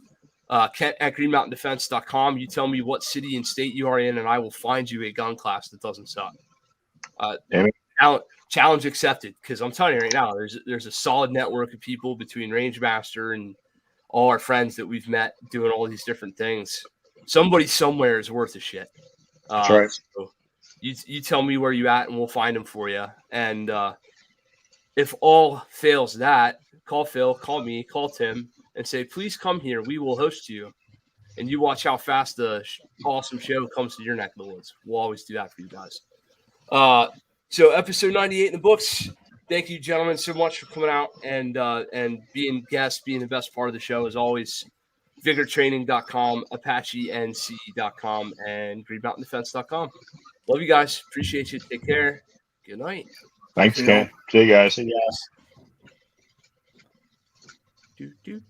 Kent at greenmountaindefense.com. You tell me what city and state you are in, and I will find you a gun class that doesn't suck. challenge accepted. Because I'm telling you right now, there's a solid network of people between Rangemaster and all our friends that we've met doing all these different things. Somebody somewhere is worth a shit. That's right. So you tell me where you at, and we'll find them for you. And if all fails that, call Phil, call me, call Tim, and say, please come here. We will host you. And you watch how fast the awesome show comes to your neck of the woods. We'll always do that for you guys. So episode 98 in the books. Thank you, gentlemen, so much for coming out and being guests, being the best part of the show, as always. VigorTraining.com, ApacheNC.com, and GreenMountainDefense.com. Love you guys. Appreciate you. Take care. Good night. Thanks, Ken. See you guys. See you guys. Do.